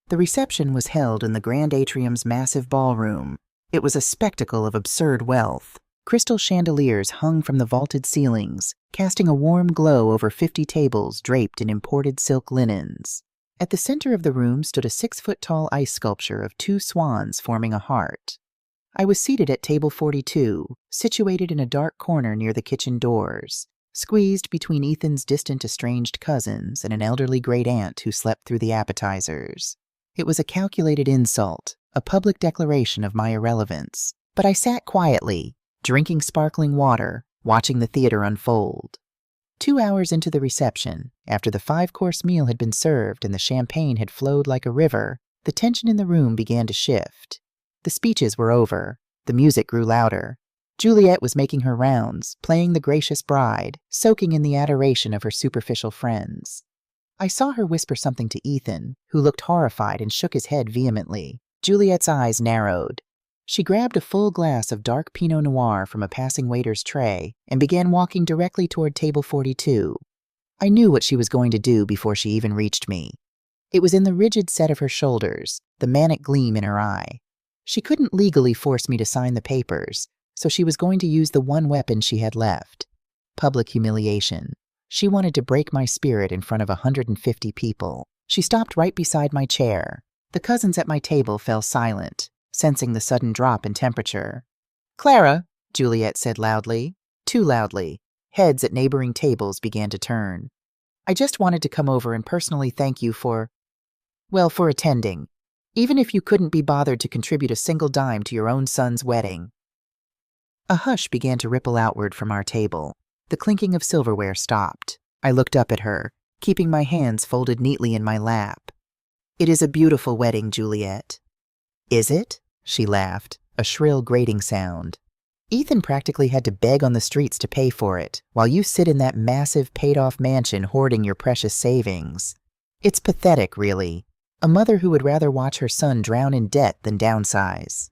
The reception was held in the Grand Atrium's massive ballroom. It was a spectacle of absurd wealth. Crystal chandeliers hung from the vaulted ceilings, casting a warm glow over 50 tables draped in imported silk linens. At the center of the room stood a 6-foot-tall ice sculpture of 2 swans forming a heart. I was seated at table 42, situated in a dark corner near the kitchen doors, squeezed between Ethan's distant estranged cousins and an elderly great-aunt who slept through the appetizers. It was a calculated insult, a public declaration of my irrelevance, but I sat quietly, drinking sparkling water, watching the theater unfold. 2 hours into the reception, after the 5-course meal had been served and the champagne had flowed like a river, the tension in the room began to shift. The speeches were over. The music grew louder. Juliet was making her rounds, playing the gracious bride, soaking in the adoration of her superficial friends. I saw her whisper something to Ethan, who looked horrified and shook his head vehemently. Juliet's eyes narrowed. She grabbed a full glass of dark Pinot Noir from a passing waiter's tray and began walking directly toward table 42. I knew what she was going to do before she even reached me. It was in the rigid set of her shoulders, the manic gleam in her eye. She couldn't legally force me to sign the papers, so she was going to use the one weapon she had left: public humiliation. She wanted to break my spirit in front of 150 people. She stopped right beside my chair. The cousins at my table fell silent, sensing the sudden drop in temperature. "Clara," Juliet said loudly, too loudly. Heads at neighboring tables began to turn. "I just wanted to come over and personally thank you for attending, even if you couldn't be bothered to contribute a single dime to your own son's wedding." A hush began to ripple outward from our table. The clinking of silverware stopped. I looked up at her, keeping my hands folded neatly in my lap. "It is a beautiful wedding, Juliet." "Is it?" She laughed, a shrill grating sound. "Ethan practically had to beg on the streets to pay for it, while you sit in that massive paid-off mansion hoarding your precious savings. It's pathetic, really. A mother who would rather watch her son drown in debt than downsize."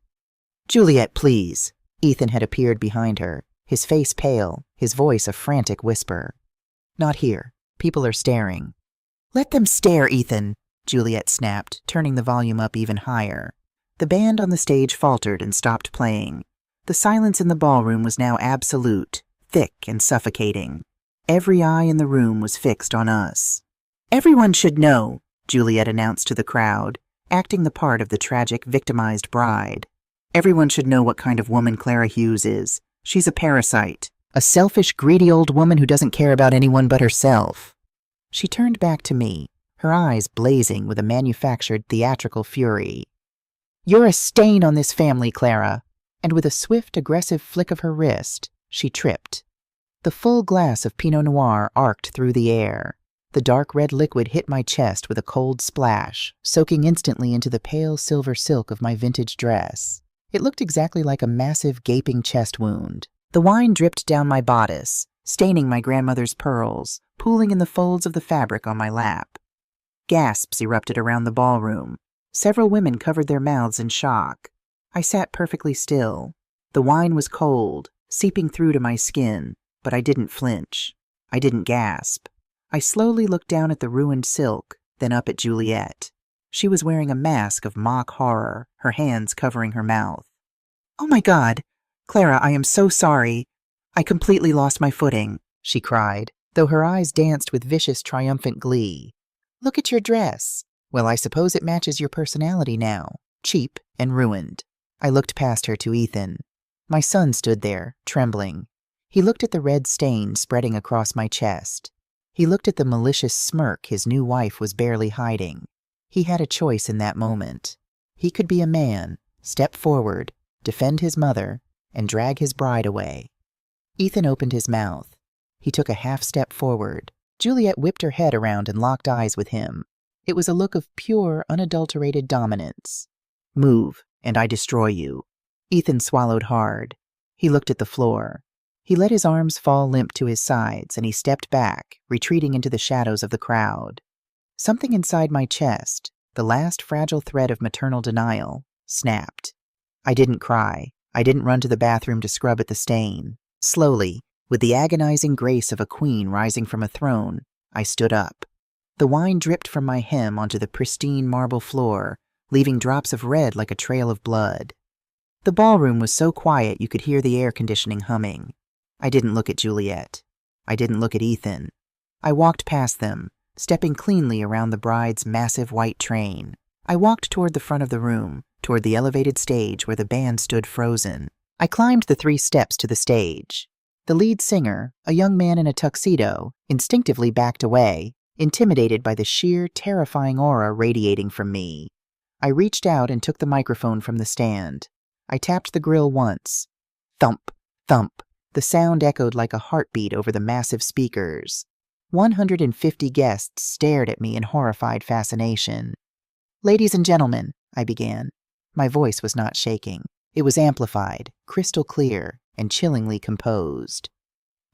"Juliet, please." Ethan had appeared behind her, his face pale, his voice a frantic whisper. "Not here. People are staring." "Let them stare, Ethan," Juliet snapped, turning the volume up even higher. The band on the stage faltered and stopped playing. The silence in the ballroom was now absolute, thick and suffocating. Every eye in the room was fixed on us. "Everyone should know," Juliet announced to the crowd, acting the part of the tragic, victimized bride. "Everyone should know what kind of woman Clara Hughes is. She's a parasite, a selfish, greedy old woman who doesn't care about anyone but herself." She turned back to me, her eyes blazing with a manufactured theatrical fury. "You're a stain on this family, Clara." And with a swift, aggressive flick of her wrist, she tripped. The full glass of Pinot Noir arced through the air. The dark red liquid hit my chest with a cold splash, soaking instantly into the pale silver silk of my vintage dress. It looked exactly like a massive, gaping chest wound. The wine dripped down my bodice, staining my grandmother's pearls, pooling in the folds of the fabric on my lap. Gasps erupted around the ballroom. Several women covered their mouths in shock. I sat perfectly still. The wine was cold, seeping through to my skin, but I didn't flinch. I didn't gasp. I slowly looked down at the ruined silk, then up at Juliet. She was wearing a mask of mock horror, her hands covering her mouth. "Oh my God! Clara, I am so sorry. I completely lost my footing," she cried, though her eyes danced with vicious, triumphant glee. "Look at your dress. Well, I suppose it matches your personality now. Cheap and ruined." I looked past her to Ethan. My son stood there, trembling. He looked at the red stain spreading across my chest. He looked at the malicious smirk his new wife was barely hiding. He had a choice in that moment. He could be a man, step forward, defend his mother, and drag his bride away. Ethan opened his mouth. He took a half-step forward. Juliet whipped her head around and locked eyes with him. It was a look of pure, unadulterated dominance. "Move, and I destroy you." Ethan swallowed hard. He looked at the floor. He let his arms fall limp to his sides, and he stepped back, retreating into the shadows of the crowd. Something inside my chest, the last fragile thread of maternal denial, snapped. I didn't cry. I didn't run to the bathroom to scrub at the stain. Slowly, with the agonizing grace of a queen rising from a throne, I stood up. The wine dripped from my hem onto the pristine marble floor, leaving drops of red like a trail of blood. The ballroom was so quiet you could hear the air conditioning humming. I didn't look at Juliet. I didn't look at Ethan. I walked past them, stepping cleanly around the bride's massive white train. I walked toward the front of the room, toward the elevated stage where the band stood frozen. I climbed the 3 steps to the stage. The lead singer, a young man in a tuxedo, instinctively backed away, intimidated by the sheer, terrifying aura radiating from me. I reached out and took the microphone from the stand. I tapped the grill once. Thump, thump. The sound echoed like a heartbeat over the massive speakers. 150 guests stared at me in horrified fascination. "Ladies and gentlemen," I began. My voice was not shaking. It was amplified, crystal clear, and chillingly composed.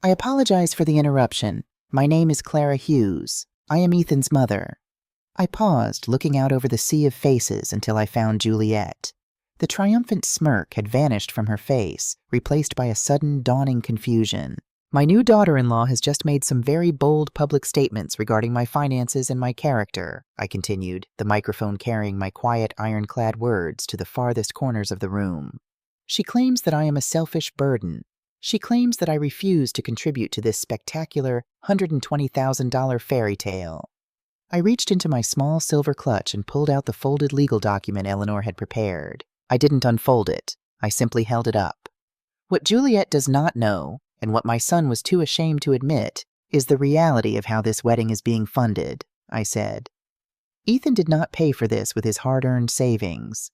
"I apologize for the interruption. My name is Clara Hughes. I am Ethan's mother." I paused, looking out over the sea of faces until I found Juliet. The triumphant smirk had vanished from her face, replaced by a sudden, dawning confusion. "My new daughter-in-law has just made some very bold public statements regarding my finances and my character," I continued, the microphone carrying my quiet, ironclad words to the farthest corners of the room. "She claims that I am a selfish burden. She claims that I refuse to contribute to this spectacular $120,000 fairy tale." I reached into my small silver clutch and pulled out the folded legal document Eleanor had prepared. I didn't unfold it. I simply held it up. "What Juliet does not know, and what my son was too ashamed to admit, is the reality of how this wedding is being funded," I said. "Ethan did not pay for this with his hard-earned savings.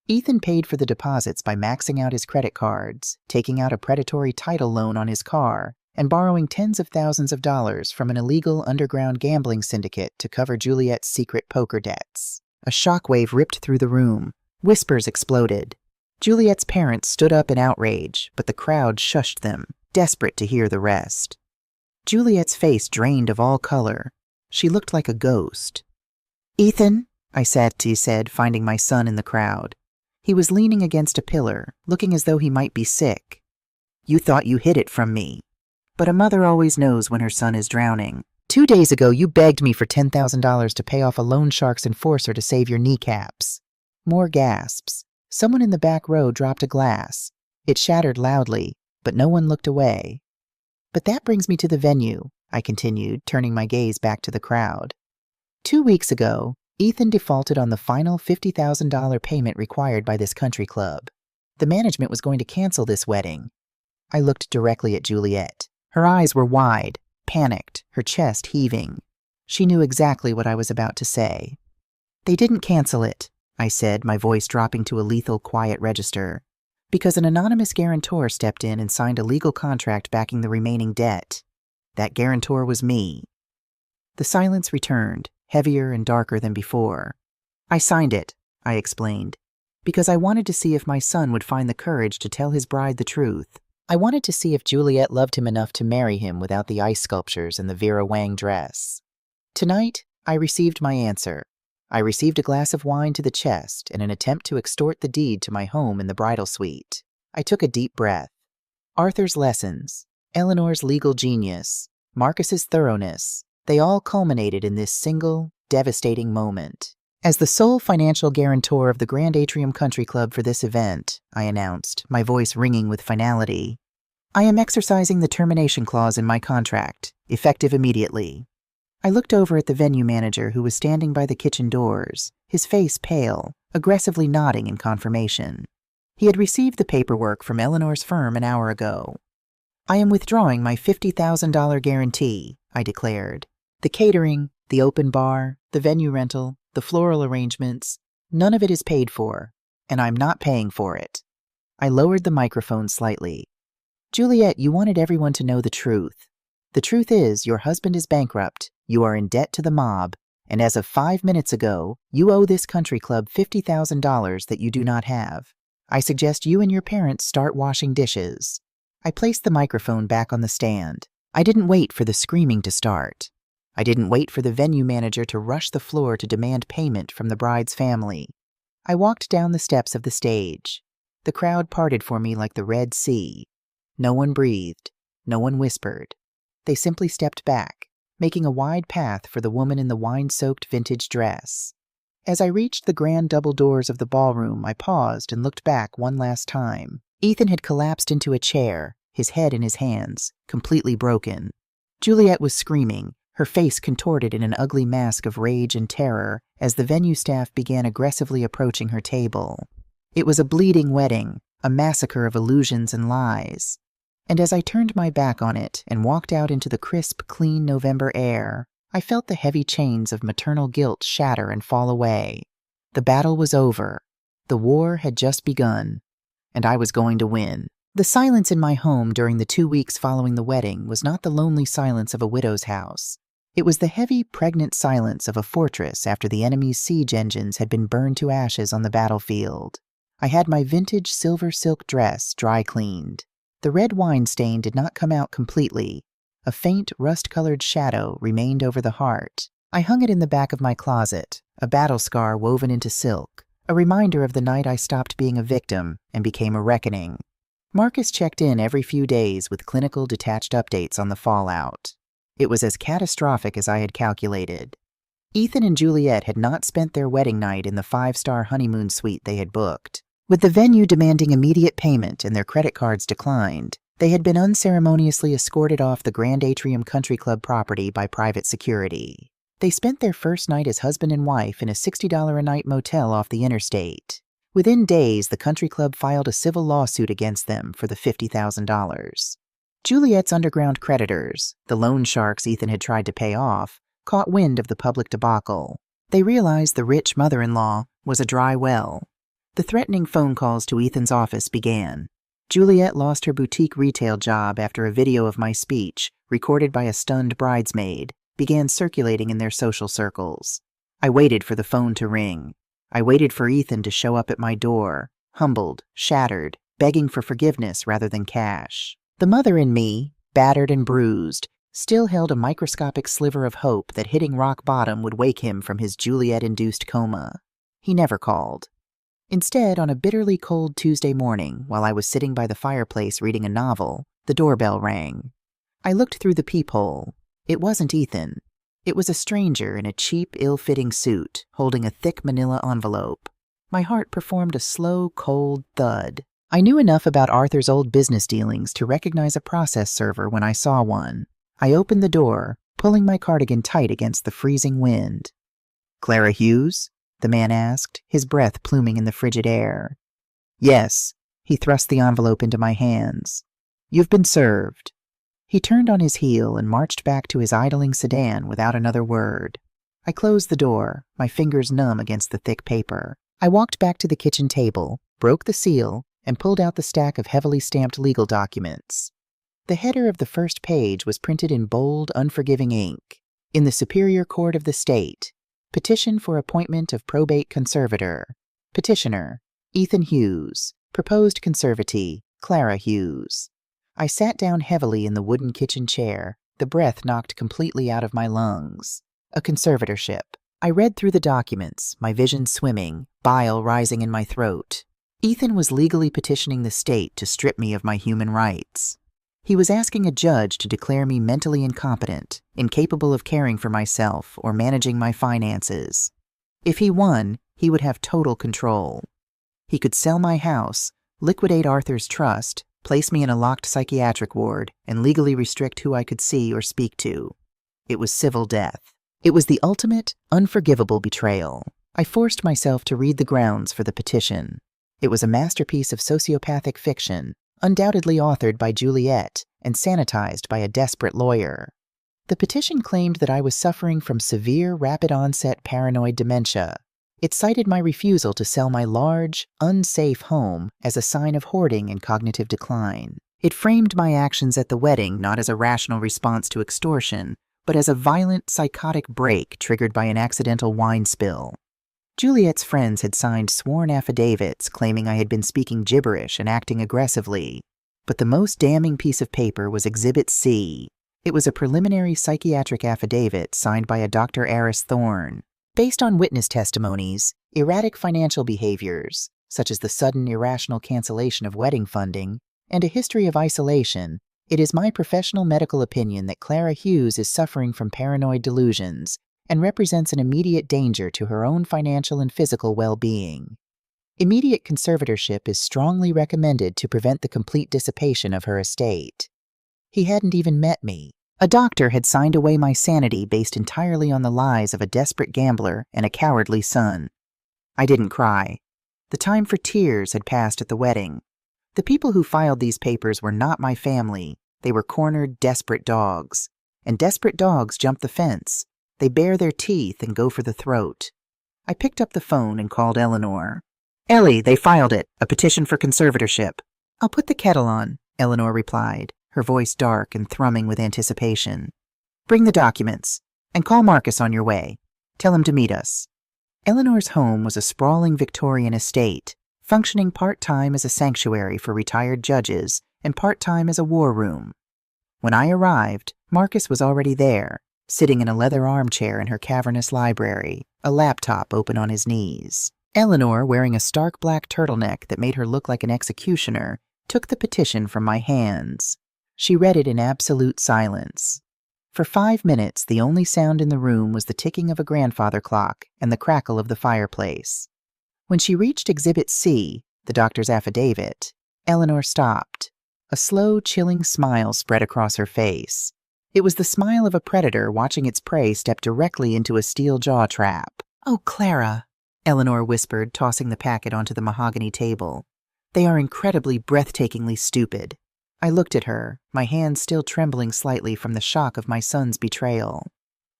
Ethan paid for the deposits by maxing out his credit cards, taking out a predatory title loan on his car, and borrowing tens of thousands of dollars from an illegal underground gambling syndicate to cover Juliet's secret poker debts." A shockwave ripped through the room. Whispers exploded. Juliet's parents stood up in outrage, but the crowd shushed them, desperate to hear the rest. Juliet's face drained of all color. She looked like a ghost. "Ethan," I said, finding my son in the crowd. He was leaning against a pillar, looking as though he might be sick. "You thought you hid it from me. But a mother always knows when her son is drowning. 2 days ago, you begged me for $10,000 to pay off a loan shark's enforcer to save your kneecaps." More gasps. Someone in the back row dropped a glass. It shattered loudly, but no one looked away. "But that brings me to the venue," I continued, turning my gaze back to the crowd. 2 weeks ago, Ethan defaulted on the final $50,000 payment required by this country club. The management was going to cancel this wedding. I looked directly at Juliet. Her eyes were wide, panicked, her chest heaving. She knew exactly what I was about to say. "They didn't cancel it," I said, my voice dropping to a lethal, quiet register, "because an anonymous guarantor stepped in and signed a legal contract backing the remaining debt. That guarantor was me." The silence returned, heavier and darker than before. "I signed it," I explained, "because I wanted to see if my son would find the courage to tell his bride the truth. I wanted to see if Juliet loved him enough to marry him without the ice sculptures and the Vera Wang dress. Tonight, I received my answer. I received a glass of wine to the chest in an attempt to extort the deed to my home in the bridal suite. I took a deep breath. Arthur's lessons, Eleanor's legal genius, Marcus's thoroughness, they all culminated in this single, devastating moment. "As the sole financial guarantor of the Grand Atrium Country Club for this event," I announced, my voice ringing with finality, "I am exercising the termination clause in my contract, effective immediately." I looked over at the venue manager who was standing by the kitchen doors, his face pale, aggressively nodding in confirmation. He had received the paperwork from Eleanor's firm an hour ago. "I am withdrawing my $50,000 guarantee," I declared. "The catering, the open bar, the venue rental, the floral arrangements, none of it is paid for, and I'm not paying for it." I lowered the microphone slightly. "Juliet, you wanted everyone to know the truth. The truth is, your husband is bankrupt, you are in debt to the mob, and as of 5 minutes ago, you owe this country club $50,000 that you do not have. I suggest you and your parents start washing dishes." I placed the microphone back on the stand. I didn't wait for the screaming to start. I didn't wait for the venue manager to rush the floor to demand payment from the bride's family. I walked down the steps of the stage. The crowd parted for me like the Red Sea. No one breathed. No one whispered. They simply stepped back, making a wide path for the woman in the wine-soaked vintage dress. As I reached the grand double doors of the ballroom, I paused and looked back one last time. Ethan had collapsed into a chair, his head in his hands, completely broken. Juliet was screaming, her face contorted in an ugly mask of rage and terror as the venue staff began aggressively approaching her table. It was a bleeding wedding, a massacre of illusions and lies. And as I turned my back on it and walked out into the crisp, clean November air, I felt the heavy chains of maternal guilt shatter and fall away. The battle was over. The war had just begun, and I was going to win. The silence in my home during the 2 weeks following the wedding was not the lonely silence of a widow's house. It was the heavy, pregnant silence of a fortress after the enemy's siege engines had been burned to ashes on the battlefield. I had my vintage silver silk dress dry cleaned. The red wine stain did not come out completely. A faint, rust-colored shadow remained over the heart. I hung it in the back of my closet, a battle scar woven into silk, a reminder of the night I stopped being a victim and became a reckoning. Marcus checked in every few days with clinical detached updates on the fallout. It was as catastrophic as I had calculated. Ethan and Juliet had not spent their wedding night in the 5-star honeymoon suite they had booked. With the venue demanding immediate payment and their credit cards declined, they had been unceremoniously escorted off the Grand Atrium Country Club property by private security. They spent their first night as husband and wife in a $60 a night motel off the interstate. Within days, the country club filed a civil lawsuit against them for the $50,000. Juliet's underground creditors, the loan sharks Ethan had tried to pay off, caught wind of the public debacle. They realized the rich mother-in-law was a dry well. The threatening phone calls to Ethan's office began. Juliet lost her boutique retail job after a video of my speech, recorded by a stunned bridesmaid, began circulating in their social circles. I waited for the phone to ring. I waited for Ethan to show up at my door, humbled, shattered, begging for forgiveness rather than cash. The mother in me, battered and bruised, still held a microscopic sliver of hope that hitting rock bottom would wake him from his Juliet-induced coma. He never called. Instead, on a bitterly cold Tuesday morning, while I was sitting by the fireplace reading a novel, the doorbell rang. I looked through the peephole. It wasn't Ethan. It was a stranger in a cheap, ill-fitting suit, holding a thick manila envelope. My heart performed a slow, cold thud. I knew enough about Arthur's old business dealings to recognize a process server when I saw one. I opened the door, pulling my cardigan tight against the freezing wind. "Clara Hughes?" the man asked, his breath pluming in the frigid air. "Yes." He thrust the envelope into my hands. "You've been served." He turned on his heel and marched back to his idling sedan without another word. I closed the door, my fingers numb against the thick paper. I walked back to the kitchen table, broke the seal, and pulled out the stack of heavily stamped legal documents. The header of the first page was printed in bold, unforgiving ink. In the Superior Court of the State, petition for appointment of probate conservator. Petitioner, Ethan Hughes. Proposed conservatee, Clara Hughes. I sat down heavily in the wooden kitchen chair, the breath knocked completely out of my lungs. A conservatorship. I read through the documents, my vision swimming, bile rising in my throat. Ethan was legally petitioning the state to strip me of my human rights. He was asking a judge to declare me mentally incompetent, incapable of caring for myself or managing my finances. If he won, he would have total control. He could sell my house, liquidate Arthur's trust, place me in a locked psychiatric ward, and legally restrict who I could see or speak to. It was civil death. It was the ultimate, unforgivable betrayal. I forced myself to read the grounds for the petition. It was a masterpiece of sociopathic fiction, undoubtedly authored by Juliet and sanitized by a desperate lawyer. The petition claimed that I was suffering from severe, rapid-onset paranoid dementia. It cited my refusal to sell my large, unsafe home as a sign of hoarding and cognitive decline. It framed my actions at the wedding not as a rational response to extortion, but as a violent, psychotic break triggered by an accidental wine spill. Juliet's friends had signed sworn affidavits claiming I had been speaking gibberish and acting aggressively. But the most damning piece of paper was Exhibit C. It was a preliminary psychiatric affidavit signed by a Dr. Aris Thorne. Based on witness testimonies, erratic financial behaviors, such as the sudden irrational cancellation of wedding funding, and a history of isolation, it is my professional medical opinion that Clara Hughes is suffering from paranoid delusions and represents an immediate danger to her own financial and physical well-being. Immediate conservatorship is strongly recommended to prevent the complete dissipation of her estate. He hadn't even met me. A doctor had signed away my sanity based entirely on the lies of a desperate gambler and a cowardly son. I didn't cry. The time for tears had passed at the wedding. The people who filed these papers were not my family. They were cornered, desperate dogs. And desperate dogs jump the fence. They bare their teeth and go for the throat. I picked up the phone and called Eleanor. "Ellie, they filed it. A petition for conservatorship." "I'll put the kettle on," Eleanor replied, her voice dark and thrumming with anticipation. "Bring the documents, and call Marcus on your way. Tell him to meet us." Eleanor's home was a sprawling Victorian estate, functioning part-time as a sanctuary for retired judges and part-time as a war room. When I arrived, Marcus was already there, sitting in a leather armchair in her cavernous library, a laptop open on his knees. Eleanor, wearing a stark black turtleneck that made her look like an executioner, took the petition from my hands. She read it in absolute silence. For 5 minutes, the only sound in the room was the ticking of a grandfather clock and the crackle of the fireplace. When she reached Exhibit C, the doctor's affidavit, Eleanor stopped. A slow, chilling smile spread across her face. It was the smile of a predator watching its prey step directly into a steel jaw trap. "Oh, Clara," Eleanor whispered, tossing the packet onto the mahogany table. "They are incredibly, breathtakingly stupid." I looked at her, my hands still trembling slightly from the shock of my son's betrayal.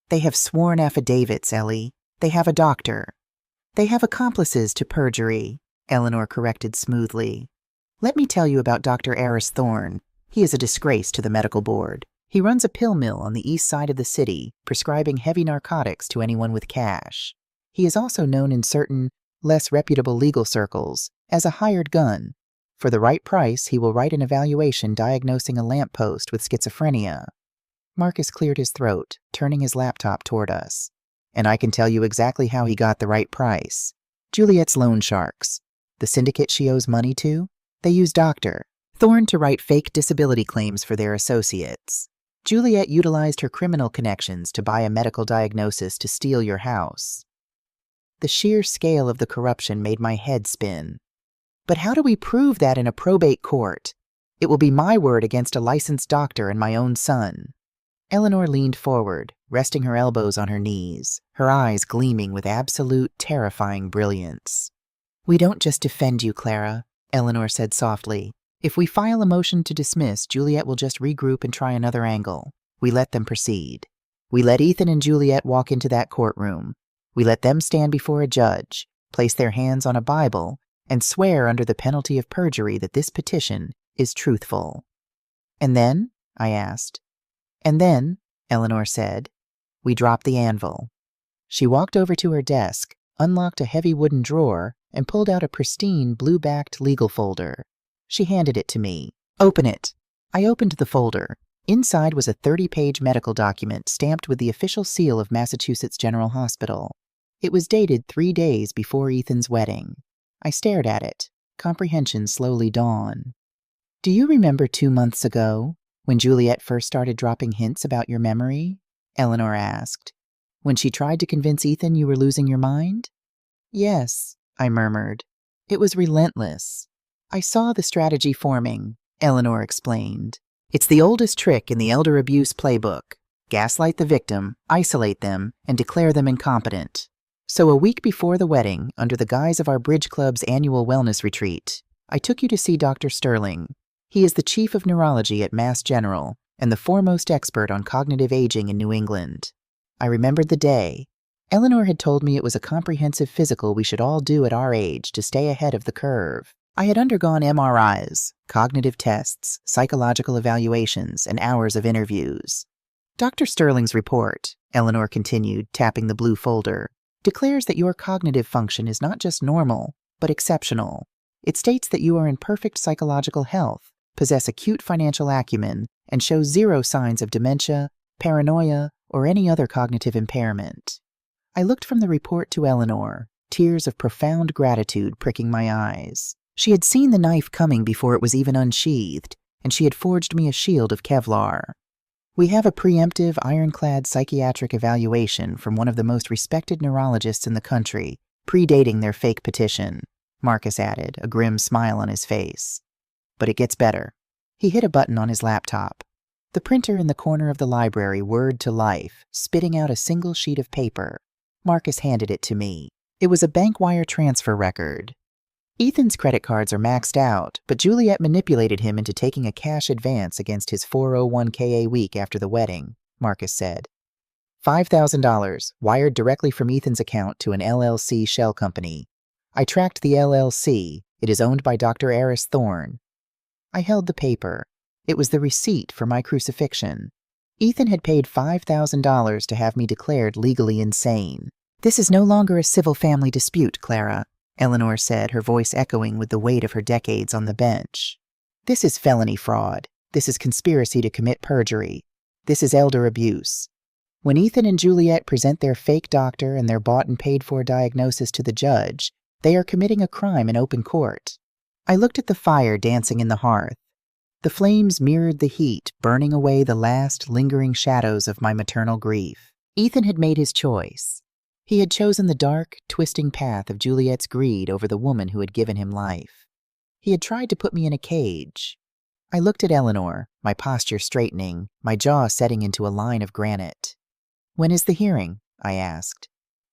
"They have sworn affidavits, Ellie. They have a doctor." "They have accomplices to perjury," Eleanor corrected smoothly. "Let me tell you about Dr. Aris Thorne. He is a disgrace to the medical board. He runs a pill mill on the east side of the city, prescribing heavy narcotics to anyone with cash. He is also known in certain, less reputable legal circles as a hired gun. For the right price, he will write an evaluation diagnosing a lamppost with schizophrenia." Marcus cleared his throat, turning his laptop toward us. "And I can tell you exactly how he got the right price. Juliet's loan sharks. The syndicate she owes money to? They use Dr. Thorne to write fake disability claims for their associates. Juliet utilized her criminal connections to buy a medical diagnosis to steal your house." The sheer scale of the corruption made my head spin. "But how do we prove that in a probate court? It will be my word against a licensed doctor and my own son." Eleanor leaned forward, resting her elbows on her knees, her eyes gleaming with absolute, terrifying brilliance. "We don't just defend you, Clara," Eleanor said softly. "If we file a motion to dismiss, Juliet will just regroup and try another angle. We let them proceed. We let Ethan and Juliet walk into that courtroom. We let them stand before a judge, place their hands on a Bible, and swear under the penalty of perjury that this petition is truthful." "And then?" I asked. "And then," Eleanor said, "we drop the anvil." She walked over to her desk, unlocked a heavy wooden drawer, and pulled out a pristine blue-backed legal folder. She handed it to me. "Open it." I opened the folder. Inside was a 30-page medical document stamped with the official seal of Massachusetts General Hospital. It was dated 3 days before Ethan's wedding. I stared at it. Comprehension slowly dawned. "Do you remember 2 months ago, when Juliet first started dropping hints about your memory?" Eleanor asked. "When she tried to convince Ethan you were losing your mind?" "Yes," I murmured. "It was relentless." "I saw the strategy forming," Eleanor explained. "It's the oldest trick in the elder abuse playbook. Gaslight the victim, isolate them, and declare them incompetent. So a week before the wedding, under the guise of our Bridge Club's annual wellness retreat, I took you to see Dr. Sterling. He is the chief of neurology at Mass General and the foremost expert on cognitive aging in New England. I remembered the day. Eleanor had told me it was a comprehensive physical we should all do at our age to stay ahead of the curve. I had undergone MRIs, cognitive tests, psychological evaluations, and hours of interviews. Dr. Sterling's report, Eleanor continued, tapping the blue folder, declares that your cognitive function is not just normal, but exceptional. It states that you are in perfect psychological health, possess acute financial acumen, and show zero signs of dementia, paranoia, or any other cognitive impairment. I looked from the report to Eleanor, tears of profound gratitude pricking my eyes. She had seen the knife coming before it was even unsheathed, and she had forged me a shield of Kevlar. We have a preemptive, ironclad psychiatric evaluation from one of the most respected neurologists in the country, predating their fake petition, Marcus added, a grim smile on his face. But it gets better. He hit a button on his laptop. The printer in the corner of the library whirred to life, spitting out a single sheet of paper. Marcus handed it to me. It was a bank wire transfer record. Ethan's credit cards are maxed out, but Juliet manipulated him into taking a cash advance against his 401k a week after the wedding, Marcus said. $5,000, wired directly from Ethan's account to an LLC shell company. I tracked the LLC. It is owned by Dr. Eris Thorne. I held the paper. It was the receipt for my crucifixion. Ethan had paid $5,000 to have me declared legally insane. This is no longer a civil family dispute, Clara, Eleanor said, her voice echoing with the weight of her decades on the bench. This is felony fraud. This is conspiracy to commit perjury. This is elder abuse. When Ethan and Juliet present their fake doctor and their bought and paid for diagnosis to the judge, they are committing a crime in open court. I looked at the fire dancing in the hearth. The flames mirrored the heat, burning away the last lingering shadows of my maternal grief. Ethan had made his choice. He had chosen the dark, twisting path of Juliet's greed over the woman who had given him life. He had tried to put me in a cage. I looked at Eleanor, my posture straightening, my jaw setting into a line of granite. "When is the hearing?" I asked.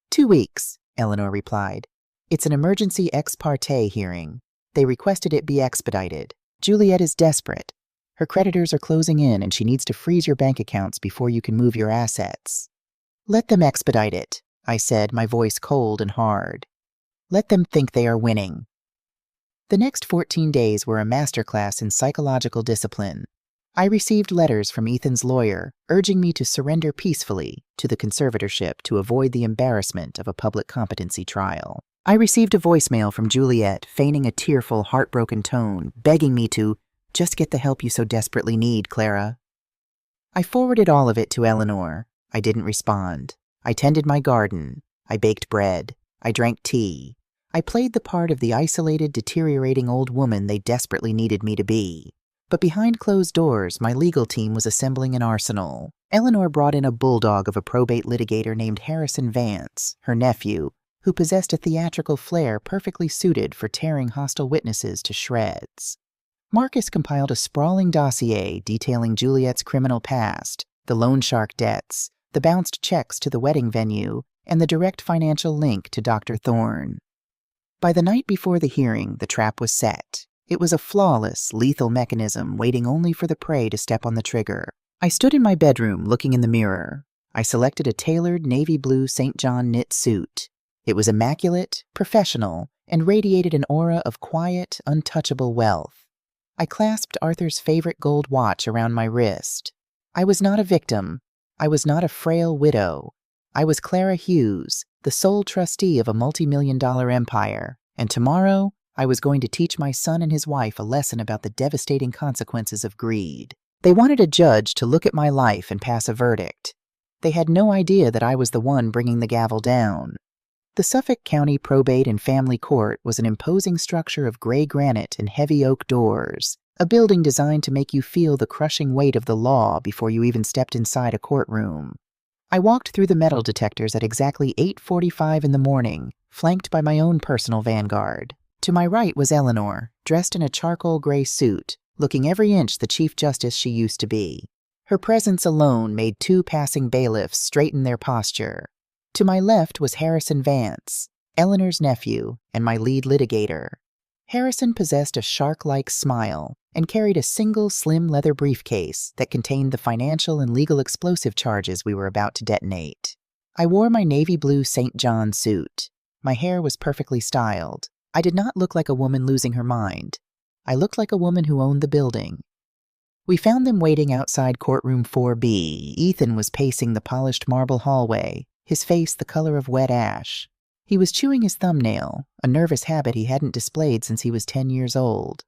2 weeks, Eleanor replied. "It's an emergency ex parte hearing. They requested it be expedited. Juliet is desperate. Her creditors are closing in and she needs to freeze your bank accounts before you can move your assets." "Let them expedite it," I said, my voice cold and hard. "Let them think they are winning." The next 14 days were a masterclass in psychological discipline. I received letters from Ethan's lawyer urging me to surrender peacefully to the conservatorship to avoid the embarrassment of a public competency trial. I received a voicemail from Juliet, feigning a tearful, heartbroken tone, begging me to just get the help you so desperately need, Clara. I forwarded all of it to Eleanor. I didn't respond. I tended my garden. I baked bread. I drank tea. I played the part of the isolated, deteriorating old woman they desperately needed me to be. But behind closed doors, my legal team was assembling an arsenal. Eleanor brought in a bulldog of a probate litigator named Harrison Vance, her nephew, who possessed a theatrical flair perfectly suited for tearing hostile witnesses to shreds. Marcus compiled a sprawling dossier detailing Juliet's criminal past, the loan shark debts, the bounced checks to the wedding venue, and the direct financial link to Dr. Thorne. By the night before the hearing, the trap was set. It was a flawless, lethal mechanism waiting only for the prey to step on the trigger. I stood in my bedroom looking in the mirror. I selected a tailored navy blue St. John knit suit. It was immaculate, professional, and radiated an aura of quiet, untouchable wealth. I clasped Arthur's favorite gold watch around my wrist. I was not a victim. I was not a frail widow. I was Clara Hughes, the sole trustee of a multi-million-dollar empire, and tomorrow I was going to teach my son and his wife a lesson about the devastating consequences of greed. They wanted a judge to look at my life and pass a verdict. They had no idea that I was the one bringing the gavel down. The Suffolk County Probate and Family Court was an imposing structure of gray granite and heavy oak doors, a building designed to make you feel the crushing weight of the law before you even stepped inside a courtroom. I walked through the metal detectors at exactly 8:45 in the morning, flanked by my own personal vanguard. To my right was Eleanor, dressed in a charcoal gray suit, looking every inch the Chief Justice she used to be. Her presence alone made 2 passing bailiffs straighten their posture. To my left was Harrison Vance, Eleanor's nephew, and my lead litigator. Harrison possessed a shark-like smile and carried a single slim leather briefcase that contained the financial and legal explosive charges we were about to detonate. I wore my navy blue St. John suit. My hair was perfectly styled. I did not look like a woman losing her mind. I looked like a woman who owned the building. We found them waiting outside courtroom 4B. Ethan was pacing the polished marble hallway, his face the color of wet ash. He was chewing his thumbnail, a nervous habit he hadn't displayed since he was 10 years old.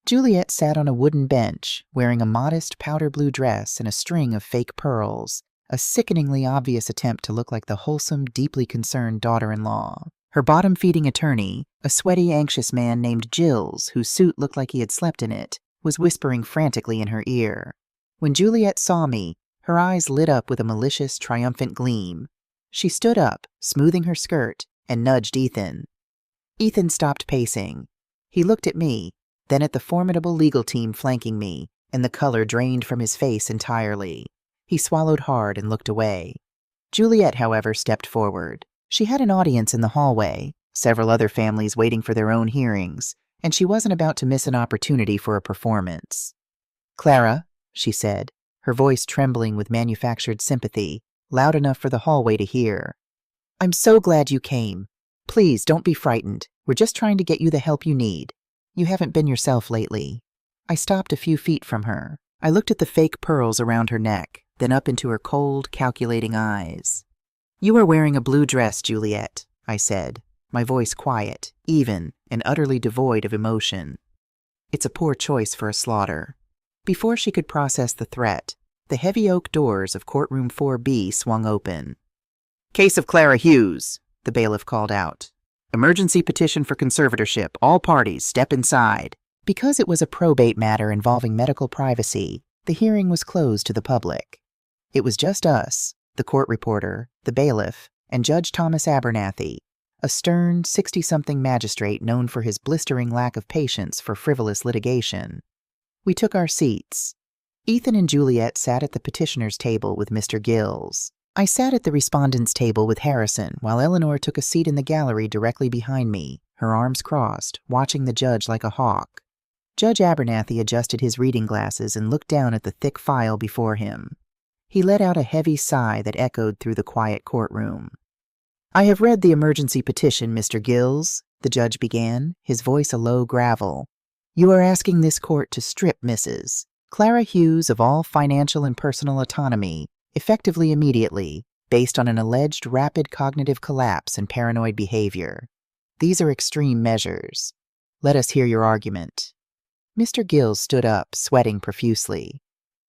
Juliet sat on a wooden bench, wearing a modest powder blue dress and a string of fake pearls, a sickeningly obvious attempt to look like the wholesome, deeply concerned daughter-in-law. Her bottom-feeding attorney, a sweaty, anxious man named Gills, whose suit looked like he had slept in it, was whispering frantically in her ear. When Juliet saw me, her eyes lit up with a malicious, triumphant gleam. She stood up, smoothing her skirt, and nudged Ethan. Ethan stopped pacing. He looked at me, then at the formidable legal team flanking me, and the color drained from his face entirely. He swallowed hard and looked away. Juliet, however, stepped forward. She had an audience in the hallway, several other families waiting for their own hearings, and she wasn't about to miss an opportunity for a performance. "Clara," she said, her voice trembling with manufactured sympathy, loud enough for the hallway to hear. "I'm so glad you came. Please, don't be frightened. We're just trying to get you the help you need. You haven't been yourself lately." I stopped a few feet from her. I looked at the fake pearls around her neck, then up into her cold, calculating eyes. "You are wearing a blue dress, Juliet," I said, my voice quiet, even, and utterly devoid of emotion. "It's a poor choice for a slaughter." Before she could process the threat, the heavy oak doors of courtroom 4B swung open. "Case of Clara Hughes," the bailiff called out. "Emergency petition for conservatorship. All parties, step inside." Because it was a probate matter involving medical privacy, the hearing was closed to the public. It was just us, the court reporter, the bailiff, and Judge Thomas Abernathy, a stern, 60-something magistrate known for his blistering lack of patience for frivolous litigation. We took our seats. Ethan and Juliet sat at the petitioner's table with Mr. Gills. I sat at the respondent's table with Harrison, while Eleanor took a seat in the gallery directly behind me, her arms crossed, watching the judge like a hawk. Judge Abernathy adjusted his reading glasses and looked down at the thick file before him. He let out a heavy sigh that echoed through the quiet courtroom. "I have read the emergency petition, Mr. Gills," the judge began, his voice a low gravel. "You are asking this court to strip Mrs. Clara Hughes of all financial and personal autonomy, effectively immediately, based on an alleged rapid cognitive collapse and paranoid behavior. These are extreme measures. Let us hear your argument." Mr. Gills stood up, sweating profusely.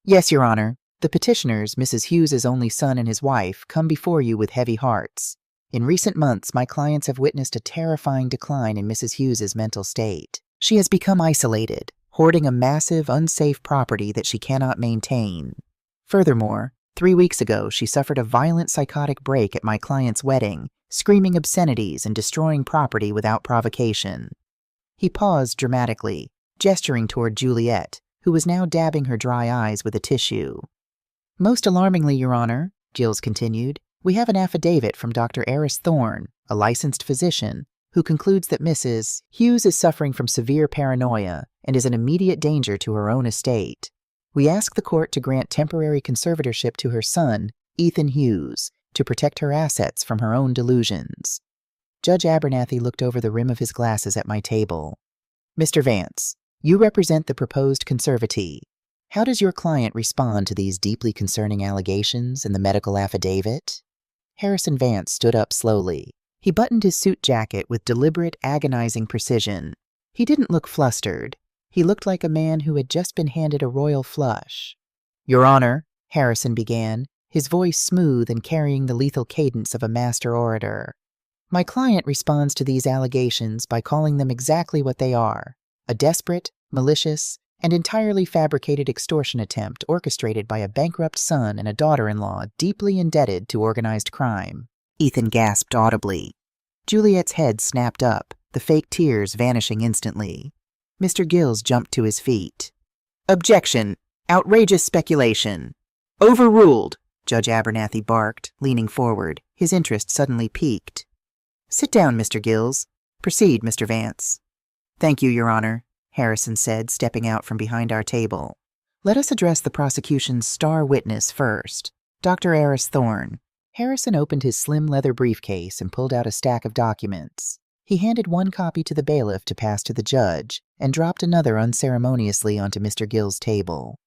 "Yes, Your Honor. The petitioners, Mrs. Hughes's only son and his wife, come before you with heavy hearts. In recent months, my clients have witnessed a terrifying decline in Mrs. Hughes's mental state. She has become isolated, hoarding a massive, unsafe property that she cannot maintain. Furthermore, 3 weeks ago, she suffered a violent psychotic break at my client's wedding, screaming obscenities and destroying property without provocation." He paused dramatically, gesturing toward Juliet, who was now dabbing her dry eyes with a tissue. "Most alarmingly, Your Honor," Gills continued, "we have an affidavit from Dr. Eris Thorne, a licensed physician, who concludes that Mrs. Hughes is suffering from severe paranoia and is an immediate danger to her own estate. We ask the court to grant temporary conservatorship to her son, Ethan Hughes, to protect her assets from her own delusions." Judge Abernathy looked over the rim of his glasses at my table. "Mr. Vance, you represent the proposed conservatee. How does your client respond to these deeply concerning allegations in the medical affidavit?" Harrison Vance stood up slowly. He buttoned his suit jacket with deliberate, agonizing precision. He didn't look flustered. He looked like a man who had just been handed a royal flush. "Your Honor," Harrison began, his voice smooth and carrying the lethal cadence of a master orator. "My client responds to these allegations by calling them exactly what they are: a desperate, malicious, and entirely fabricated extortion attempt orchestrated by a bankrupt son and a daughter-in-law deeply indebted to organized crime." Ethan gasped audibly. Juliet's head snapped up, the fake tears vanishing instantly. Mr. Gills jumped to his feet. "Objection! Outrageous speculation!" "Overruled!" Judge Abernathy barked, leaning forward, his interest suddenly piqued. "Sit down, Mr. Gills. Proceed, Mr. Vance." "Thank you, Your Honor," Harrison said, stepping out from behind our table. "Let us address the prosecution's star witness first, Dr. Eris Thorne. Harrison opened his slim leather briefcase and pulled out a stack of documents. He handed one copy to the bailiff to pass to the judge and dropped another unceremoniously onto Mr. Gill's table.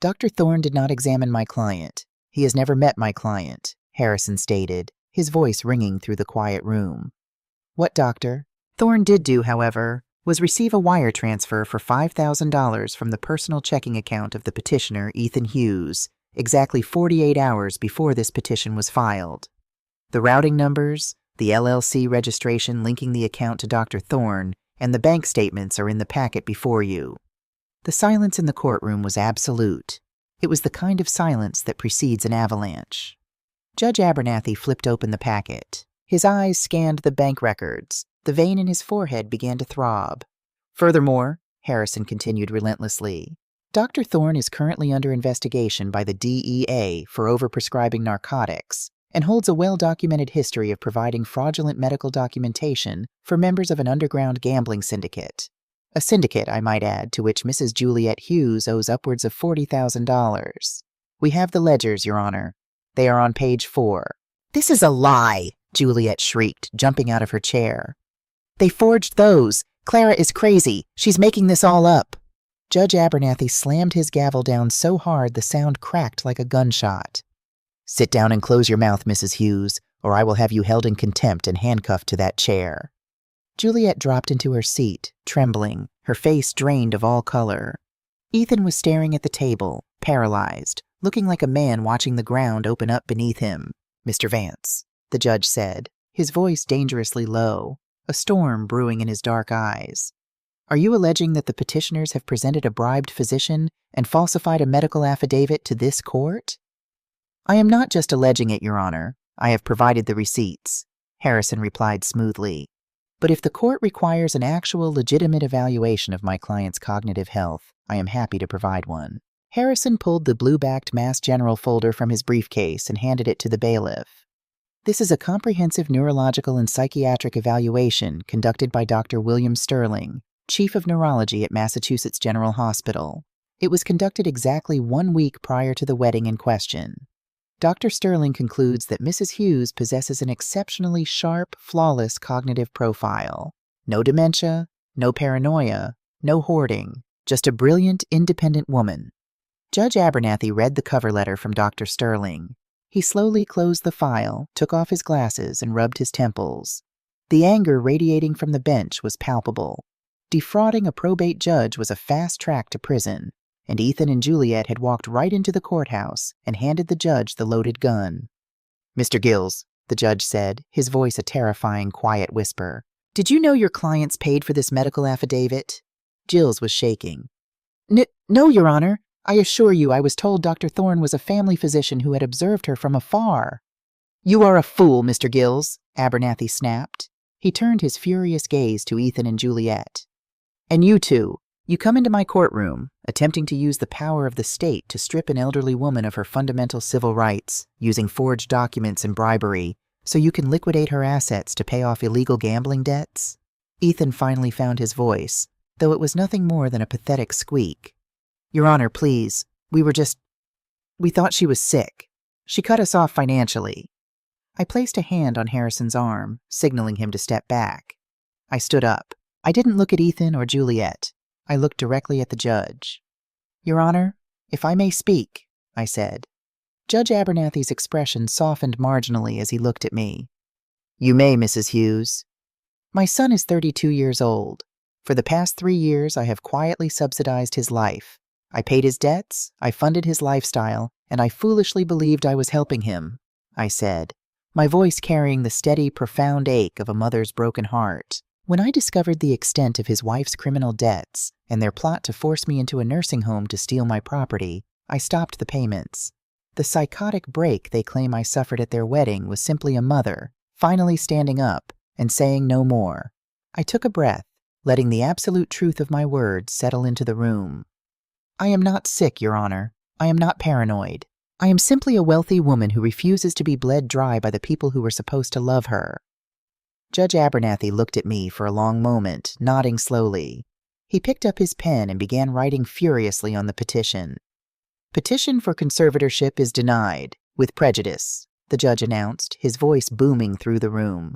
Dr. Thorne did not examine my client. He has never met my client, Harrison stated, his voice ringing through the quiet room. What doctor? Thorne did do, however, was receive a wire transfer for $5,000 from the personal checking account of the petitioner, Ethan Hughes, exactly 48 hours before this petition was filed. The routing numbers, the LLC registration linking the account to Dr. Thorne, and the bank statements are in the packet before you. The silence in the courtroom was absolute. It was the kind of silence that precedes an avalanche. Judge Abernathy flipped open the packet. His eyes scanned the bank records. The vein in his forehead began to throb. Furthermore, Harrison continued relentlessly, Dr. Thorne is currently under investigation by the DEA for overprescribing narcotics and holds a well-documented history of providing fraudulent medical documentation for members of an underground gambling syndicate. A syndicate, I might add, to which Mrs. Juliet Hughes owes upwards of $40,000. We have the ledgers, Your Honor. They are on page 4. This is a lie, Juliet shrieked, jumping out of her chair. They forged those. Clara is crazy. She's making this all up. Judge Abernathy slammed his gavel down so hard the sound cracked like a gunshot. Sit down and close your mouth, Mrs. Hughes, or I will have you held in contempt and handcuffed to that chair. Juliet dropped into her seat, trembling, her face drained of all color. Ethan was staring at the table, paralyzed, looking like a man watching the ground open up beneath him. Mr. Vance, the judge said, his voice dangerously low, a storm brewing in his dark eyes. Are you alleging that the petitioners have presented a bribed physician and falsified a medical affidavit to this court? I am not just alleging it, Your Honor. I have provided the receipts, Harrison replied smoothly. But if the court requires an actual legitimate evaluation of my client's cognitive health, I am happy to provide one. Harrison pulled the blue-backed Mass General folder from his briefcase and handed it to the bailiff. This is a comprehensive neurological and psychiatric evaluation conducted by Dr. William Sterling, Chief of Neurology at Massachusetts General Hospital. It was conducted exactly 1 week prior to the wedding in question. Dr. Sterling concludes that Mrs. Hughes possesses an exceptionally sharp, flawless cognitive profile. No dementia, no paranoia, no hoarding, just a brilliant, independent woman. Judge Abernathy read the cover letter from Dr. Sterling. He slowly closed the file, took off his glasses, and rubbed his temples. The anger radiating from the bench was palpable. Defrauding a probate judge was a fast track to prison, and Ethan and Juliet had walked right into the courthouse and handed the judge the loaded gun. Mr. Gills, the judge said, his voice a terrifying, quiet whisper, did you know your clients paid for this medical affidavit? Gills was shaking. No, Your Honor. I assure you I was told Dr. Thorne was a family physician who had observed her from afar. You are a fool, Mr. Gills, Abernathy snapped. He turned his furious gaze to Ethan and Juliet. And you two, you come into my courtroom, attempting to use the power of the state to strip an elderly woman of her fundamental civil rights, using forged documents and bribery, so you can liquidate her assets to pay off illegal gambling debts? Ethan finally found his voice, though it was nothing more than a pathetic squeak. Your Honor, please, we thought she was sick. She cut us off financially. I placed a hand on Harrison's arm, signaling him to step back. I stood up. I didn't look at Ethan or Juliet. I looked directly at the judge. Your Honor, if I may speak, I said. Judge Abernathy's expression softened marginally as he looked at me. You may, Mrs. Hughes. My son is 32 years old. For the past 3 years, I have quietly subsidized his life. I paid his debts, I funded his lifestyle, and I foolishly believed I was helping him, I said, my voice carrying the steady, profound ache of a mother's broken heart. When I discovered the extent of his wife's criminal debts and their plot to force me into a nursing home to steal my property, I stopped the payments. The psychotic break they claim I suffered at their wedding was simply a mother, finally standing up and saying no more. I took a breath, letting the absolute truth of my words settle into the room. I am not sick, Your Honor. I am not paranoid. I am simply a wealthy woman who refuses to be bled dry by the people who were supposed to love her. Judge Abernathy looked at me for a long moment, nodding slowly. He picked up his pen and began writing furiously on the petition. Petition for conservatorship is denied, with prejudice. the judge announced, his voice booming through the room.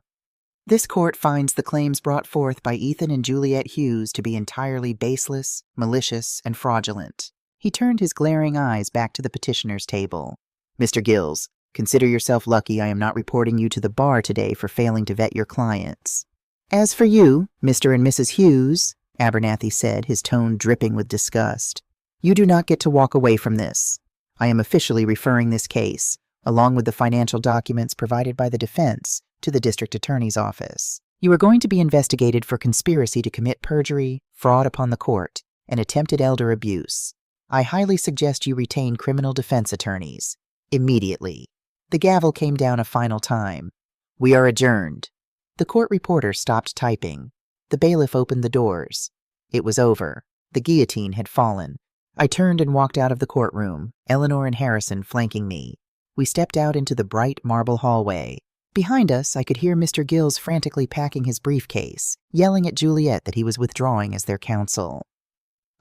This court finds the claims brought forth by Ethan and Juliet Hughes to be entirely baseless, malicious, and fraudulent. He turned his glaring eyes back to the petitioner's table. Mr. Gills, consider yourself lucky I am not reporting you to the bar today for failing to vet your clients. As for you, Mr. and Mrs. Hughes, Abernathy said, his tone dripping with disgust, you do not get to walk away from this. I am officially referring this case, along with the financial documents provided by the defense, to the district attorney's office. You are going to be investigated for conspiracy to commit perjury, fraud upon the court, and attempted elder abuse. I highly suggest you retain criminal defense attorneys. Immediately. The gavel came down a final time. We are adjourned. The court reporter stopped typing. The bailiff opened the doors. It was over. The guillotine had fallen. I turned and walked out of the courtroom, Eleanor and Harrison flanking me. We stepped out into the bright marble hallway. Behind us, I could hear Mr. Gills frantically packing his briefcase, yelling at Juliet that he was withdrawing as their counsel.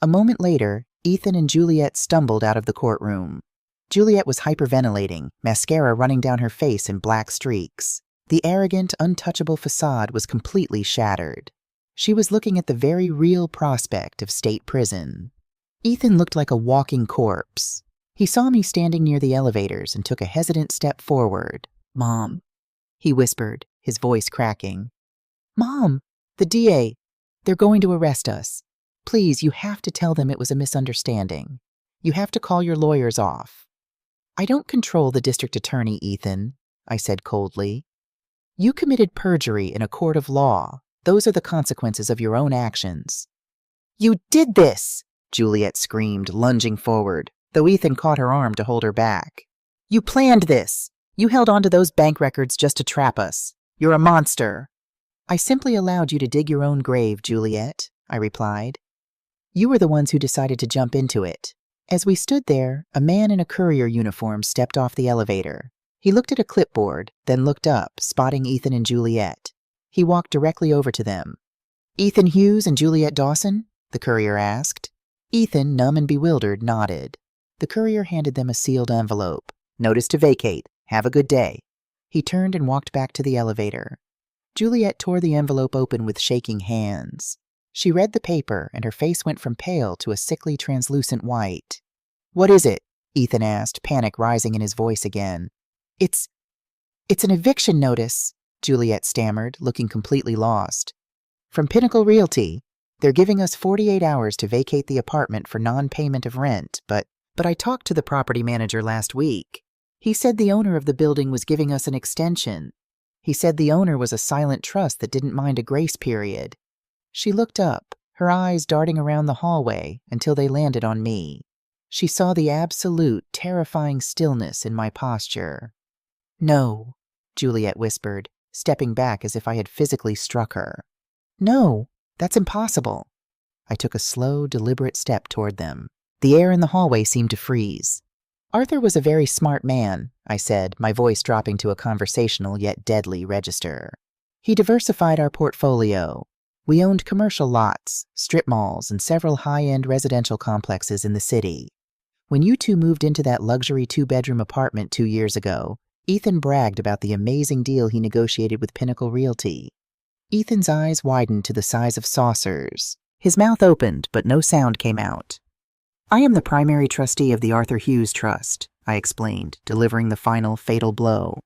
A moment later, Ethan and Juliet stumbled out of the courtroom. Juliet was hyperventilating, mascara running down her face in black streaks. The arrogant, untouchable facade was completely shattered. She was looking at the very real prospect of state prison. Ethan looked like a walking corpse. He saw me standing near the elevators and took a hesitant step forward. "Mom," he whispered, his voice cracking. "Mom, the DA, they're going to arrest us. Please, you have to tell them it was a misunderstanding. You have to call your lawyers off." "I don't control the district attorney, Ethan," I said coldly. "You committed perjury in a court of law. Those are the consequences of your own actions." "You did this!" Juliet screamed, lunging forward, though Ethan caught her arm to hold her back. "You planned this! You held onto those bank records just to trap us. You're a monster." "I simply allowed you to dig your own grave, Juliet," I replied. "You were the ones who decided to jump into it." As we stood there, a man in a courier uniform stepped off the elevator. He looked at a clipboard, then looked up, spotting Ethan and Juliet. He walked directly over to them. "Ethan Hughes and Juliet Dawson?" the courier asked. Ethan, numb and bewildered, nodded. The courier handed them a sealed envelope. "Notice to vacate. Have a good day." He turned and walked back to the elevator. Juliet tore the envelope open with shaking hands. She read the paper, and her face went from pale to a sickly, translucent white. "What is it?" Ethan asked, panic rising in his voice again. It's an eviction notice," Juliet stammered, looking completely lost. "From Pinnacle Realty. They're giving us 48 hours to vacate the apartment for non-payment of rent, but I talked to the property manager last week. He said the owner of the building was giving us an extension. He said the owner was a silent trust that didn't mind a grace period." She looked up, her eyes darting around the hallway until they landed on me. She saw the absolute, terrifying stillness in my posture. "No," Juliet whispered, stepping back as if I had physically struck her. "No, that's impossible." I took a slow, deliberate step toward them. The air in the hallway seemed to freeze. "Arthur was a very smart man," I said, my voice dropping to a conversational yet deadly register. "He diversified our portfolio. We owned commercial lots, strip malls, and several high-end residential complexes in the city. When you two moved into that luxury 2-bedroom apartment 2 years ago, Ethan bragged about the amazing deal he negotiated with Pinnacle Realty." Ethan's eyes widened to the size of saucers. His mouth opened, but no sound came out. "I am the primary trustee of the Arthur Hughes Trust," I explained, delivering the final fatal blow.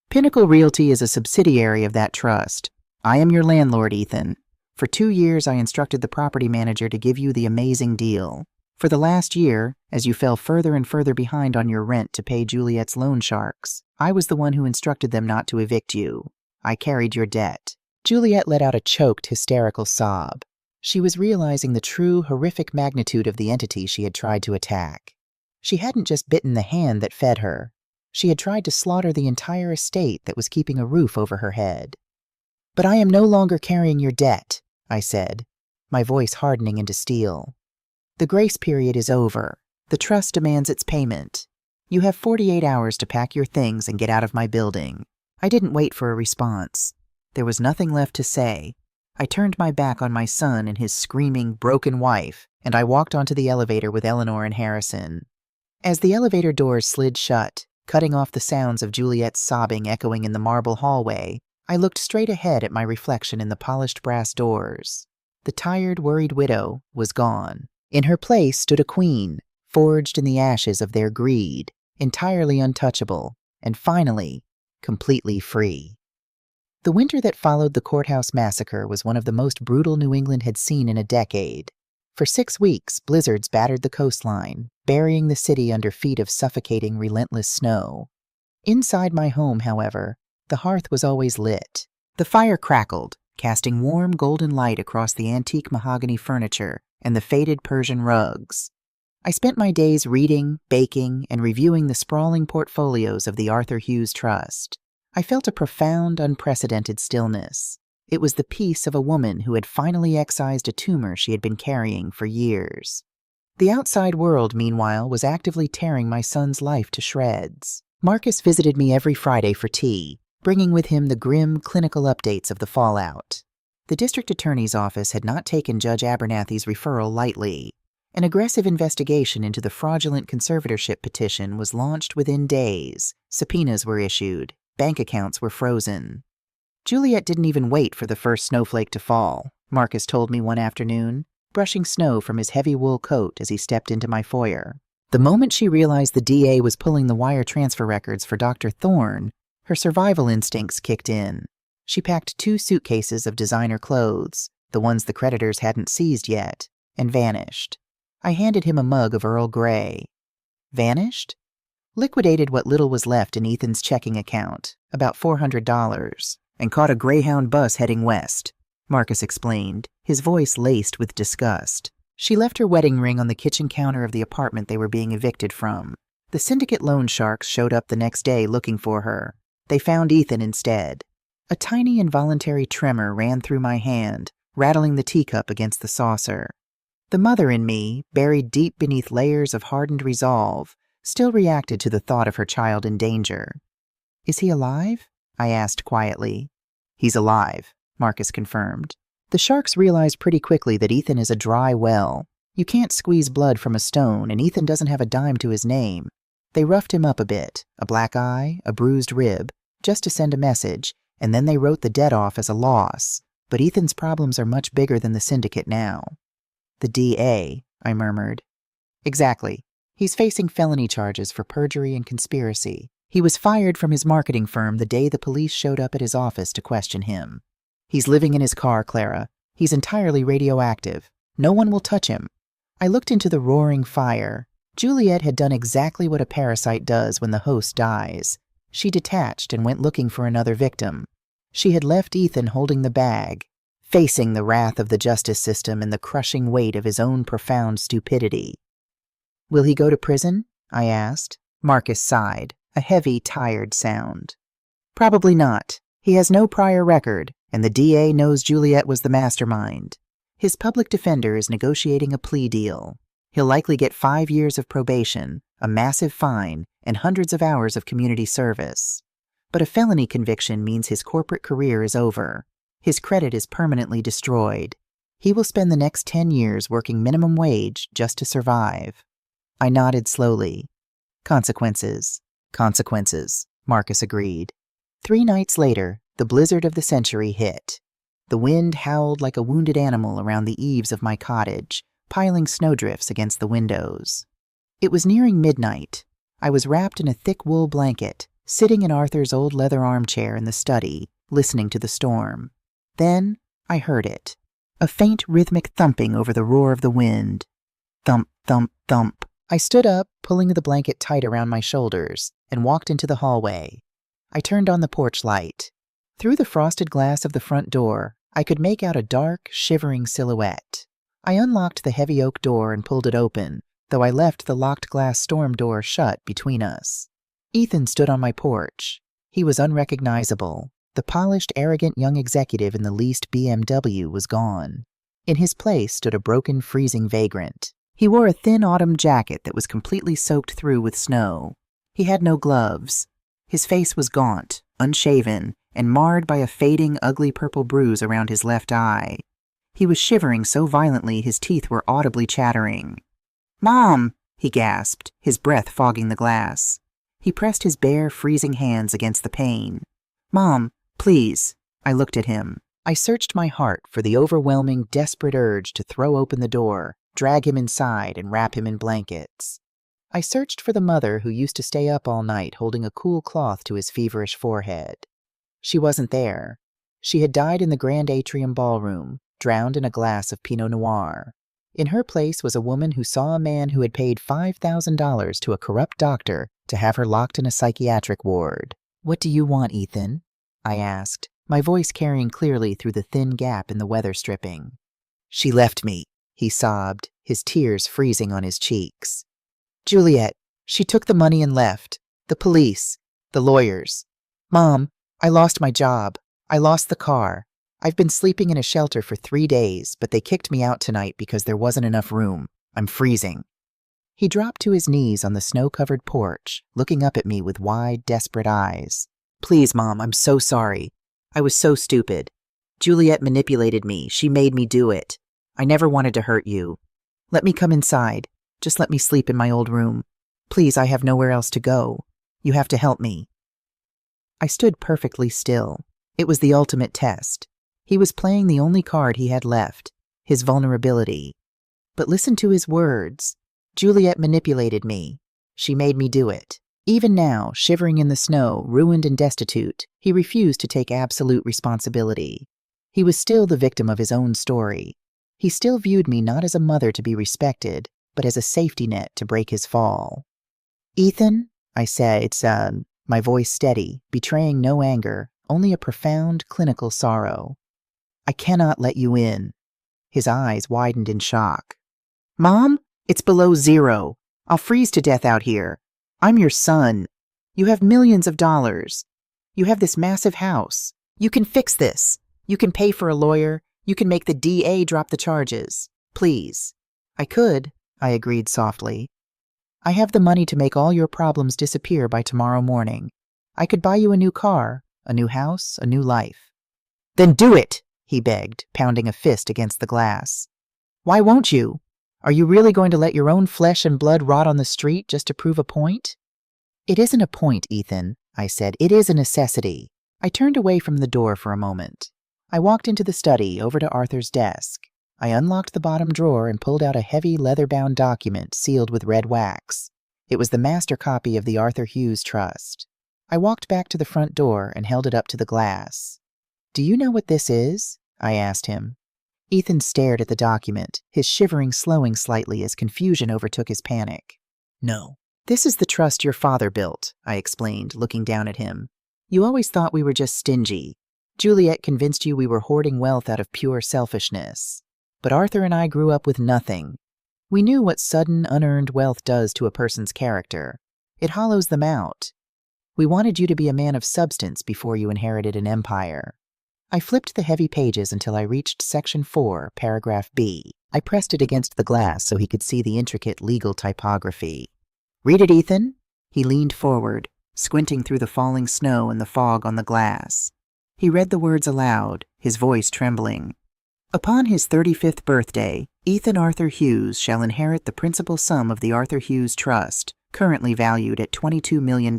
"Pinnacle Realty is a subsidiary of that trust. I am your landlord, Ethan. For 2 years, I instructed the property manager to give you the amazing deal. For the last year, as you fell further and further behind on your rent to pay Juliet's loan sharks, I was the one who instructed them not to evict you. I carried your debt." Juliet let out a choked, hysterical sob. She was realizing the true, horrific magnitude of the entity she had tried to attack. She hadn't just bitten the hand that fed her. She had tried to slaughter the entire estate that was keeping a roof over her head. "But I am no longer carrying your debt," I said, my voice hardening into steel. "The grace period is over. The trust demands its payment. You have 48 hours to pack your things and get out of my building." I didn't wait for a response. There was nothing left to say. I turned my back on my son and his screaming, broken wife, and I walked onto the elevator with Eleanor and Harrison. As the elevator doors slid shut, Cutting off the sounds of Juliet's sobbing echoing in the marble hallway, I looked straight ahead at my reflection in the polished brass doors. The tired, worried widow was gone. In her place stood a queen, forged in the ashes of their greed, entirely untouchable, and finally, completely free. The winter that followed the courthouse massacre was one of the most brutal New England had seen in a decade. For 6 weeks, blizzards battered the coastline, burying the city under feet of suffocating, relentless snow. Inside my home, however, the hearth was always lit. The fire crackled, casting warm golden light across the antique mahogany furniture and the faded Persian rugs. I spent my days reading, baking, and reviewing the sprawling portfolios of the Arthur Hughes Trust. I felt a profound, unprecedented stillness. It was the peace of a woman who had finally excised a tumor she had been carrying for years. The outside world, meanwhile, was actively tearing my son's life to shreds. Marcus visited me every Friday for tea, bringing with him the grim, clinical updates of the fallout. The district attorney's office had not taken Judge Abernathy's referral lightly. An aggressive investigation into the fraudulent conservatorship petition was launched within days. Subpoenas were issued. Bank accounts were frozen. Juliet didn't even wait for the first snowflake to fall, Marcus told me one afternoon, brushing snow from his heavy wool coat as he stepped into my foyer. The moment she realized the DA was pulling the wire transfer records for Dr. Thorne, her survival instincts kicked in. She packed 2 suitcases of designer clothes, the ones the creditors hadn't seized yet, and vanished. I handed him a mug of Earl Grey. Vanished? Liquidated what little was left in Ethan's checking account, about $400, and caught a Greyhound bus heading west, Marcus explained, his voice laced with disgust. She left her wedding ring on the kitchen counter of the apartment they were being evicted from. The syndicate loan sharks showed up the next day looking for her. They found Ethan instead. A tiny involuntary tremor ran through my hand, rattling the teacup against the saucer. The mother in me, buried deep beneath layers of hardened resolve, still reacted to the thought of her child in danger. "Is he alive?" I asked quietly. "He's alive," Marcus confirmed. The sharks realized pretty quickly that Ethan is a dry well. You can't squeeze blood from a stone, and Ethan doesn't have a dime to his name. They roughed him up a bit, a black eye, a bruised rib, just to send a message, and then they wrote the debt off as a loss. But Ethan's problems are much bigger than the syndicate now. "The DA," I murmured. "Exactly. He's facing felony charges for perjury and conspiracy. He was fired from his marketing firm the day the police showed up at his office to question him. He's living in his car, Clara. He's entirely radioactive. No one will touch him." I looked into the roaring fire. Juliet had done exactly what a parasite does when the host dies. She detached and went looking for another victim. She had left Ethan holding the bag, facing the wrath of the justice system and the crushing weight of his own profound stupidity. "Will he go to prison?" I asked. Marcus sighed, a heavy, tired sound. "Probably not. He has no prior record, and the DA knows Juliet was the mastermind. His public defender is negotiating a plea deal. He'll likely get 5 years of probation, a massive fine, and hundreds of hours of community service. But a felony conviction means his corporate career is over. His credit is permanently destroyed. He will spend the next 10 years working minimum wage just to survive." I nodded slowly. "Consequences. Consequences," Marcus agreed. 3 nights later, the blizzard of the century hit. The wind howled like a wounded animal around the eaves of my cottage, piling snowdrifts against the windows. It was nearing midnight. I was wrapped in a thick wool blanket, sitting in Arthur's old leather armchair in the study, listening to the storm. Then I heard it, a faint rhythmic thumping over the roar of the wind. Thump, thump, thump. I stood up, pulling the blanket tight around my shoulders, and walked into the hallway. I turned on the porch light. Through the frosted glass of the front door, I could make out a dark, shivering silhouette. I unlocked the heavy oak door and pulled it open, though I left the locked glass storm door shut between us. Ethan stood on my porch. He was unrecognizable. The polished, arrogant young executive in the leased BMW was gone. In his place stood a broken, freezing vagrant. He wore a thin autumn jacket that was completely soaked through with snow. He had no gloves. His face was gaunt, unshaven, and marred by a fading, ugly purple bruise around his left eye. He was shivering so violently his teeth were audibly chattering. "Mom!" he gasped, his breath fogging the glass. He pressed his bare, freezing hands against the pane. "Mom, please." I looked at him. I searched my heart for the overwhelming, desperate urge to throw open the door, drag him inside, and wrap him in blankets. I searched for the mother who used to stay up all night holding a cool cloth to his feverish forehead. She wasn't there. She had died in the grand atrium ballroom, drowned in a glass of Pinot Noir. In her place was a woman who saw a man who had paid $5,000 to a corrupt doctor to have her locked in a psychiatric ward. "What do you want, Ethan?" I asked, my voice carrying clearly through the thin gap in the weather stripping. "She left me," he sobbed, his tears freezing on his cheeks. "Juliet, she took the money and left. The police, the lawyers. Mom, I lost my job. I lost the car. I've been sleeping in a shelter for 3 days, but they kicked me out tonight because there wasn't enough room. I'm freezing." He dropped to his knees on the snow-covered porch, looking up at me with wide, desperate eyes. "Please, Mom, I'm so sorry. I was so stupid. Juliet manipulated me. She made me do it. I never wanted to hurt you. Let me come inside. Just let me sleep in my old room. Please, I have nowhere else to go. You have to help me." I stood perfectly still. It was the ultimate test. He was playing the only card he had left, his vulnerability. But listen to his words. Juliet manipulated me. She made me do it. Even now, shivering in the snow, ruined and destitute, he refused to take absolute responsibility. He was still the victim of his own story. He still viewed me not as a mother to be respected, but as a safety net to break his fall. "Ethan," I said, my voice steady, betraying no anger, only a profound, clinical sorrow. "I cannot let you in." His eyes widened in shock. "Mom, it's below 0. I'll freeze to death out here. I'm your son. You have millions of dollars. You have this massive house. You can fix this. You can pay for a lawyer. You can make the DA drop the charges. Please." "I could," I agreed softly. "I have the money to make all your problems disappear by tomorrow morning. I could buy you a new car, a new house, a new life." "Then do it," he begged, pounding a fist against the glass. "Why won't you? Are you really going to let your own flesh and blood rot on the street just to prove a point?" "It isn't a point, Ethan," I said. "It is a necessity." I turned away from the door for a moment. I walked into the study, over to Arthur's desk. I unlocked the bottom drawer and pulled out a heavy leather-bound document sealed with red wax. It was the master copy of the Arthur Hughes Trust. I walked back to the front door and held it up to the glass. "Do you know what this is?" I asked him. Ethan stared at the document, his shivering slowing slightly as confusion overtook his panic. "No. This is the trust your father built," I explained, looking down at him. "You always thought we were just stingy. Juliet convinced you we were hoarding wealth out of pure selfishness. But Arthur and I grew up with nothing. We knew what sudden, unearned wealth does to a person's character. It hollows them out. We wanted you to be a man of substance before you inherited an empire." I flipped the heavy pages until I reached Section 4, Paragraph B. I pressed it against the glass so he could see the intricate legal typography. "Read it, Ethan." He leaned forward, squinting through the falling snow and the fog on the glass. He read the words aloud, his voice trembling. "Upon his 35th birthday, Ethan Arthur Hughes shall inherit the principal sum of the Arthur Hughes Trust, currently valued at $22 million.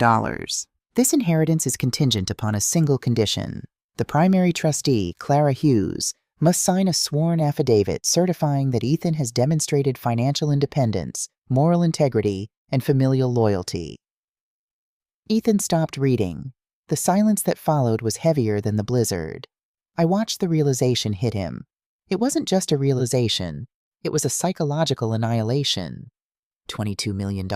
This inheritance is contingent upon a single condition. The primary trustee, Clara Hughes, must sign a sworn affidavit certifying that Ethan has demonstrated financial independence, moral integrity, and familial loyalty." Ethan stopped reading. The silence that followed was heavier than the blizzard. I watched the realization hit him. It wasn't just a realization. It was a psychological annihilation. $22 million,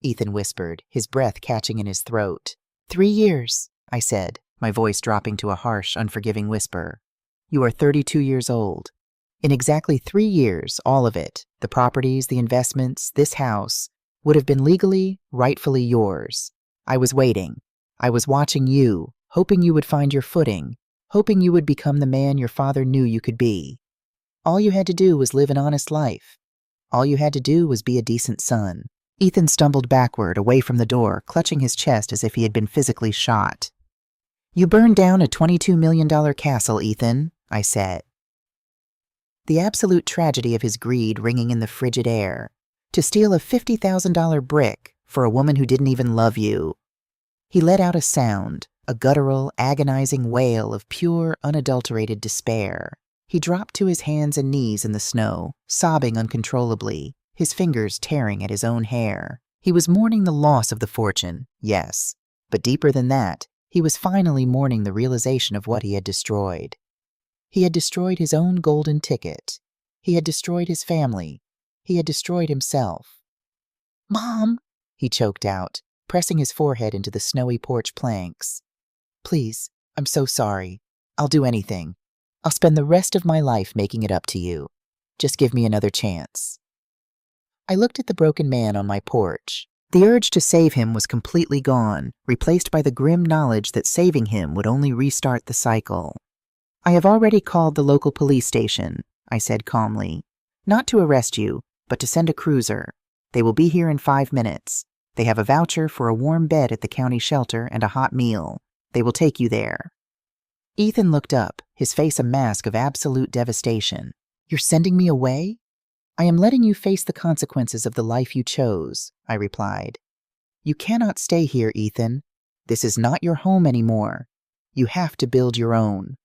Ethan whispered, his breath catching in his throat. 3 years, I said, my voice dropping to a harsh, unforgiving whisper. "You are 32 years old. In exactly 3 years, all of it, the properties, the investments, this house, would have been legally, rightfully yours. I was waiting. I was watching you, hoping you would find your footing, hoping you would become the man your father knew you could be. All you had to do was live an honest life. All you had to do was be a decent son." Ethan stumbled backward, away from the door, clutching his chest as if he had been physically shot. "You burned down a $22 million castle, Ethan," I said. The absolute tragedy of his greed ringing in the frigid air. To steal a $50,000 brick, For a woman who didn't even love you." He let out a sound, a guttural, agonizing wail of pure, unadulterated despair. He dropped to his hands and knees in the snow, sobbing uncontrollably, his fingers tearing at his own hair. He was mourning the loss of the fortune, yes, but deeper than that, he was finally mourning the realization of what he had destroyed. He had destroyed his own golden ticket. He had destroyed his family. He had destroyed himself. "Mom," he choked out, pressing his forehead into the snowy porch planks. "Please, I'm so sorry. I'll do anything. I'll spend the rest of my life making it up to you. Just give me another chance." I looked at the broken man on my porch. The urge to save him was completely gone, replaced by the grim knowledge that saving him would only restart the cycle. "I have already called the local police station," I said calmly. "Not to arrest you, but to send a cruiser. They will be here in 5 minutes. They have a voucher for a warm bed at the county shelter and a hot meal. They will take you there." Ethan looked up, his face a mask of absolute devastation. "You're sending me away?" "I am letting you face the consequences of the life you chose," I replied. "You cannot stay here, Ethan. This is not your home anymore. You have to build your own."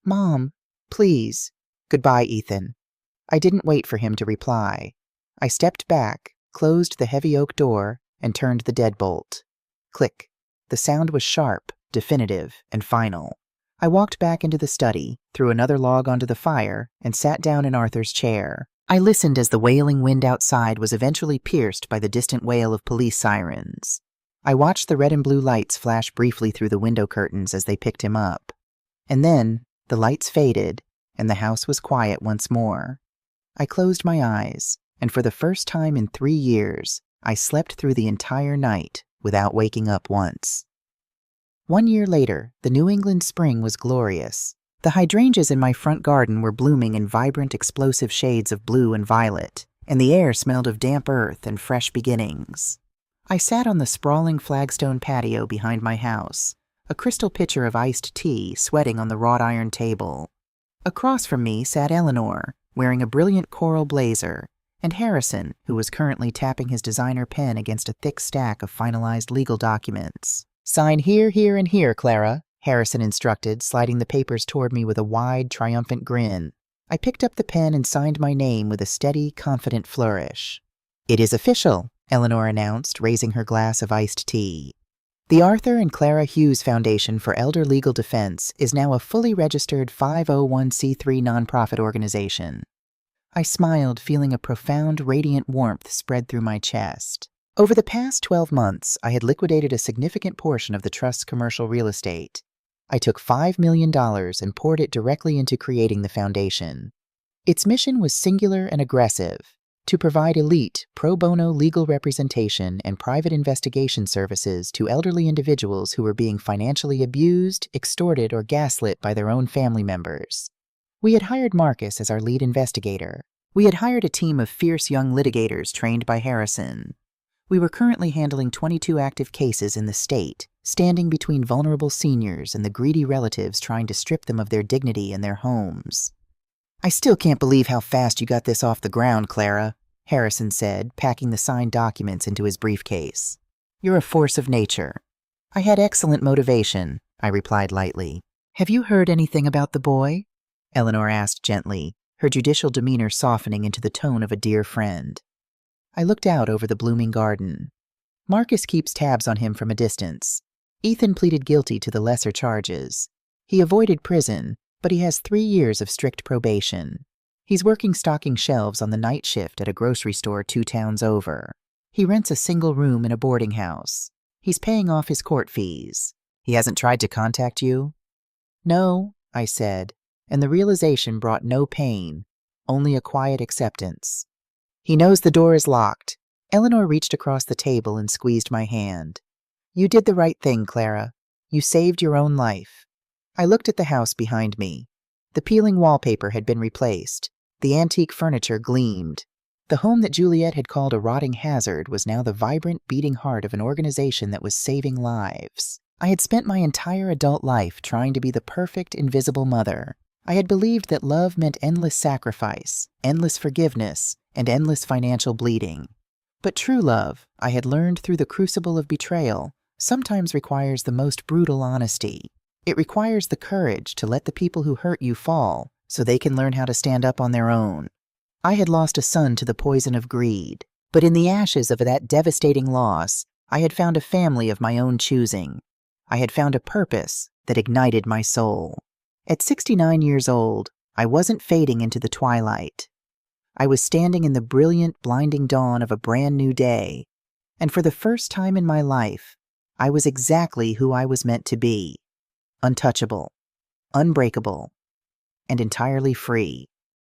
"Mom, please." "Goodbye, Ethan." I didn't wait for him to reply. I stepped back, closed the heavy oak door, and turned the deadbolt. Click. The sound was sharp, definitive, and final. I walked back into the study, threw another log onto the fire, and sat down in Arthur's chair. I listened as the wailing wind outside was eventually pierced by the distant wail of police sirens. I watched the red and blue lights flash briefly through the window curtains as they picked him up. And then, the lights faded, and the house was quiet once more. I closed my eyes, and for the first time in 3 years, I slept through the entire night without waking up once. 1 year later, the New England spring was glorious. The hydrangeas in my front garden were blooming in vibrant, explosive shades of blue and violet, and the air smelled of damp earth and fresh beginnings. I sat on the sprawling flagstone patio behind my house, a crystal pitcher of iced tea sweating on the wrought iron table. Across from me sat Eleanor, wearing a brilliant coral blazer, and Harrison, who was currently tapping his designer pen against a thick stack of finalized legal documents. "Sign here, here, and here, Clara," Harrison instructed, sliding the papers toward me with a wide, triumphant grin. I picked up the pen and signed my name with a steady, confident flourish. "It is official," Eleanor announced, raising her glass of iced tea. "The Arthur and Clara Hughes Foundation for Elder Legal Defense is now a fully registered 501c3 nonprofit organization." I smiled, feeling a profound, radiant warmth spread through my chest. Over the past 12 months, I had liquidated a significant portion of the trust's commercial real estate. I took $5 million and poured it directly into creating the foundation. Its mission was singular and aggressive: to provide elite, pro bono legal representation and private investigation services to elderly individuals who were being financially abused, extorted, or gaslit by their own family members. We had hired Marcus as our lead investigator. We had hired a team of fierce young litigators trained by Harrison. We were currently handling 22 active cases in the state, standing between vulnerable seniors and the greedy relatives trying to strip them of their dignity and their homes. "I still can't believe how fast you got this off the ground, Clara," Harrison said, packing the signed documents into his briefcase. "You're a force of nature." "I had excellent motivation," I replied lightly. "Have you heard anything about the boy?" Eleanor asked gently, her judicial demeanor softening into the tone of a dear friend. I looked out over the blooming garden. "Marcus keeps tabs on him from a distance. Ethan pleaded guilty to the lesser charges. He avoided prison, but he has 3 years of strict probation. He's working stocking shelves on the night shift at a grocery store 2 towns over. He rents a single room in a boarding house. He's paying off his court fees. He hasn't tried to contact you?" "No," I said, and the realization brought no pain, only a quiet acceptance. "He knows the door is locked." Eleanor reached across the table and squeezed my hand. "You did the right thing, Clara. You saved your own life." I looked at the house behind me. The peeling wallpaper had been replaced. The antique furniture gleamed. The home that Juliet had called a rotting hazard was now the vibrant, beating heart of an organization that was saving lives. I had spent my entire adult life trying to be the perfect, invisible mother. I had believed that love meant endless sacrifice, endless forgiveness, and endless financial bleeding. But true love, I had learned through the crucible of betrayal, sometimes requires the most brutal honesty. It requires the courage to let the people who hurt you fall so they can learn how to stand up on their own. I had lost a son to the poison of greed, but in the ashes of that devastating loss, I had found a family of my own choosing. I had found a purpose that ignited my soul. At 69 years old, I wasn't fading into the twilight. I was standing in the brilliant, blinding dawn of a brand new day, and for the first time in my life, I was exactly who I was meant to be: untouchable, unbreakable, and entirely free.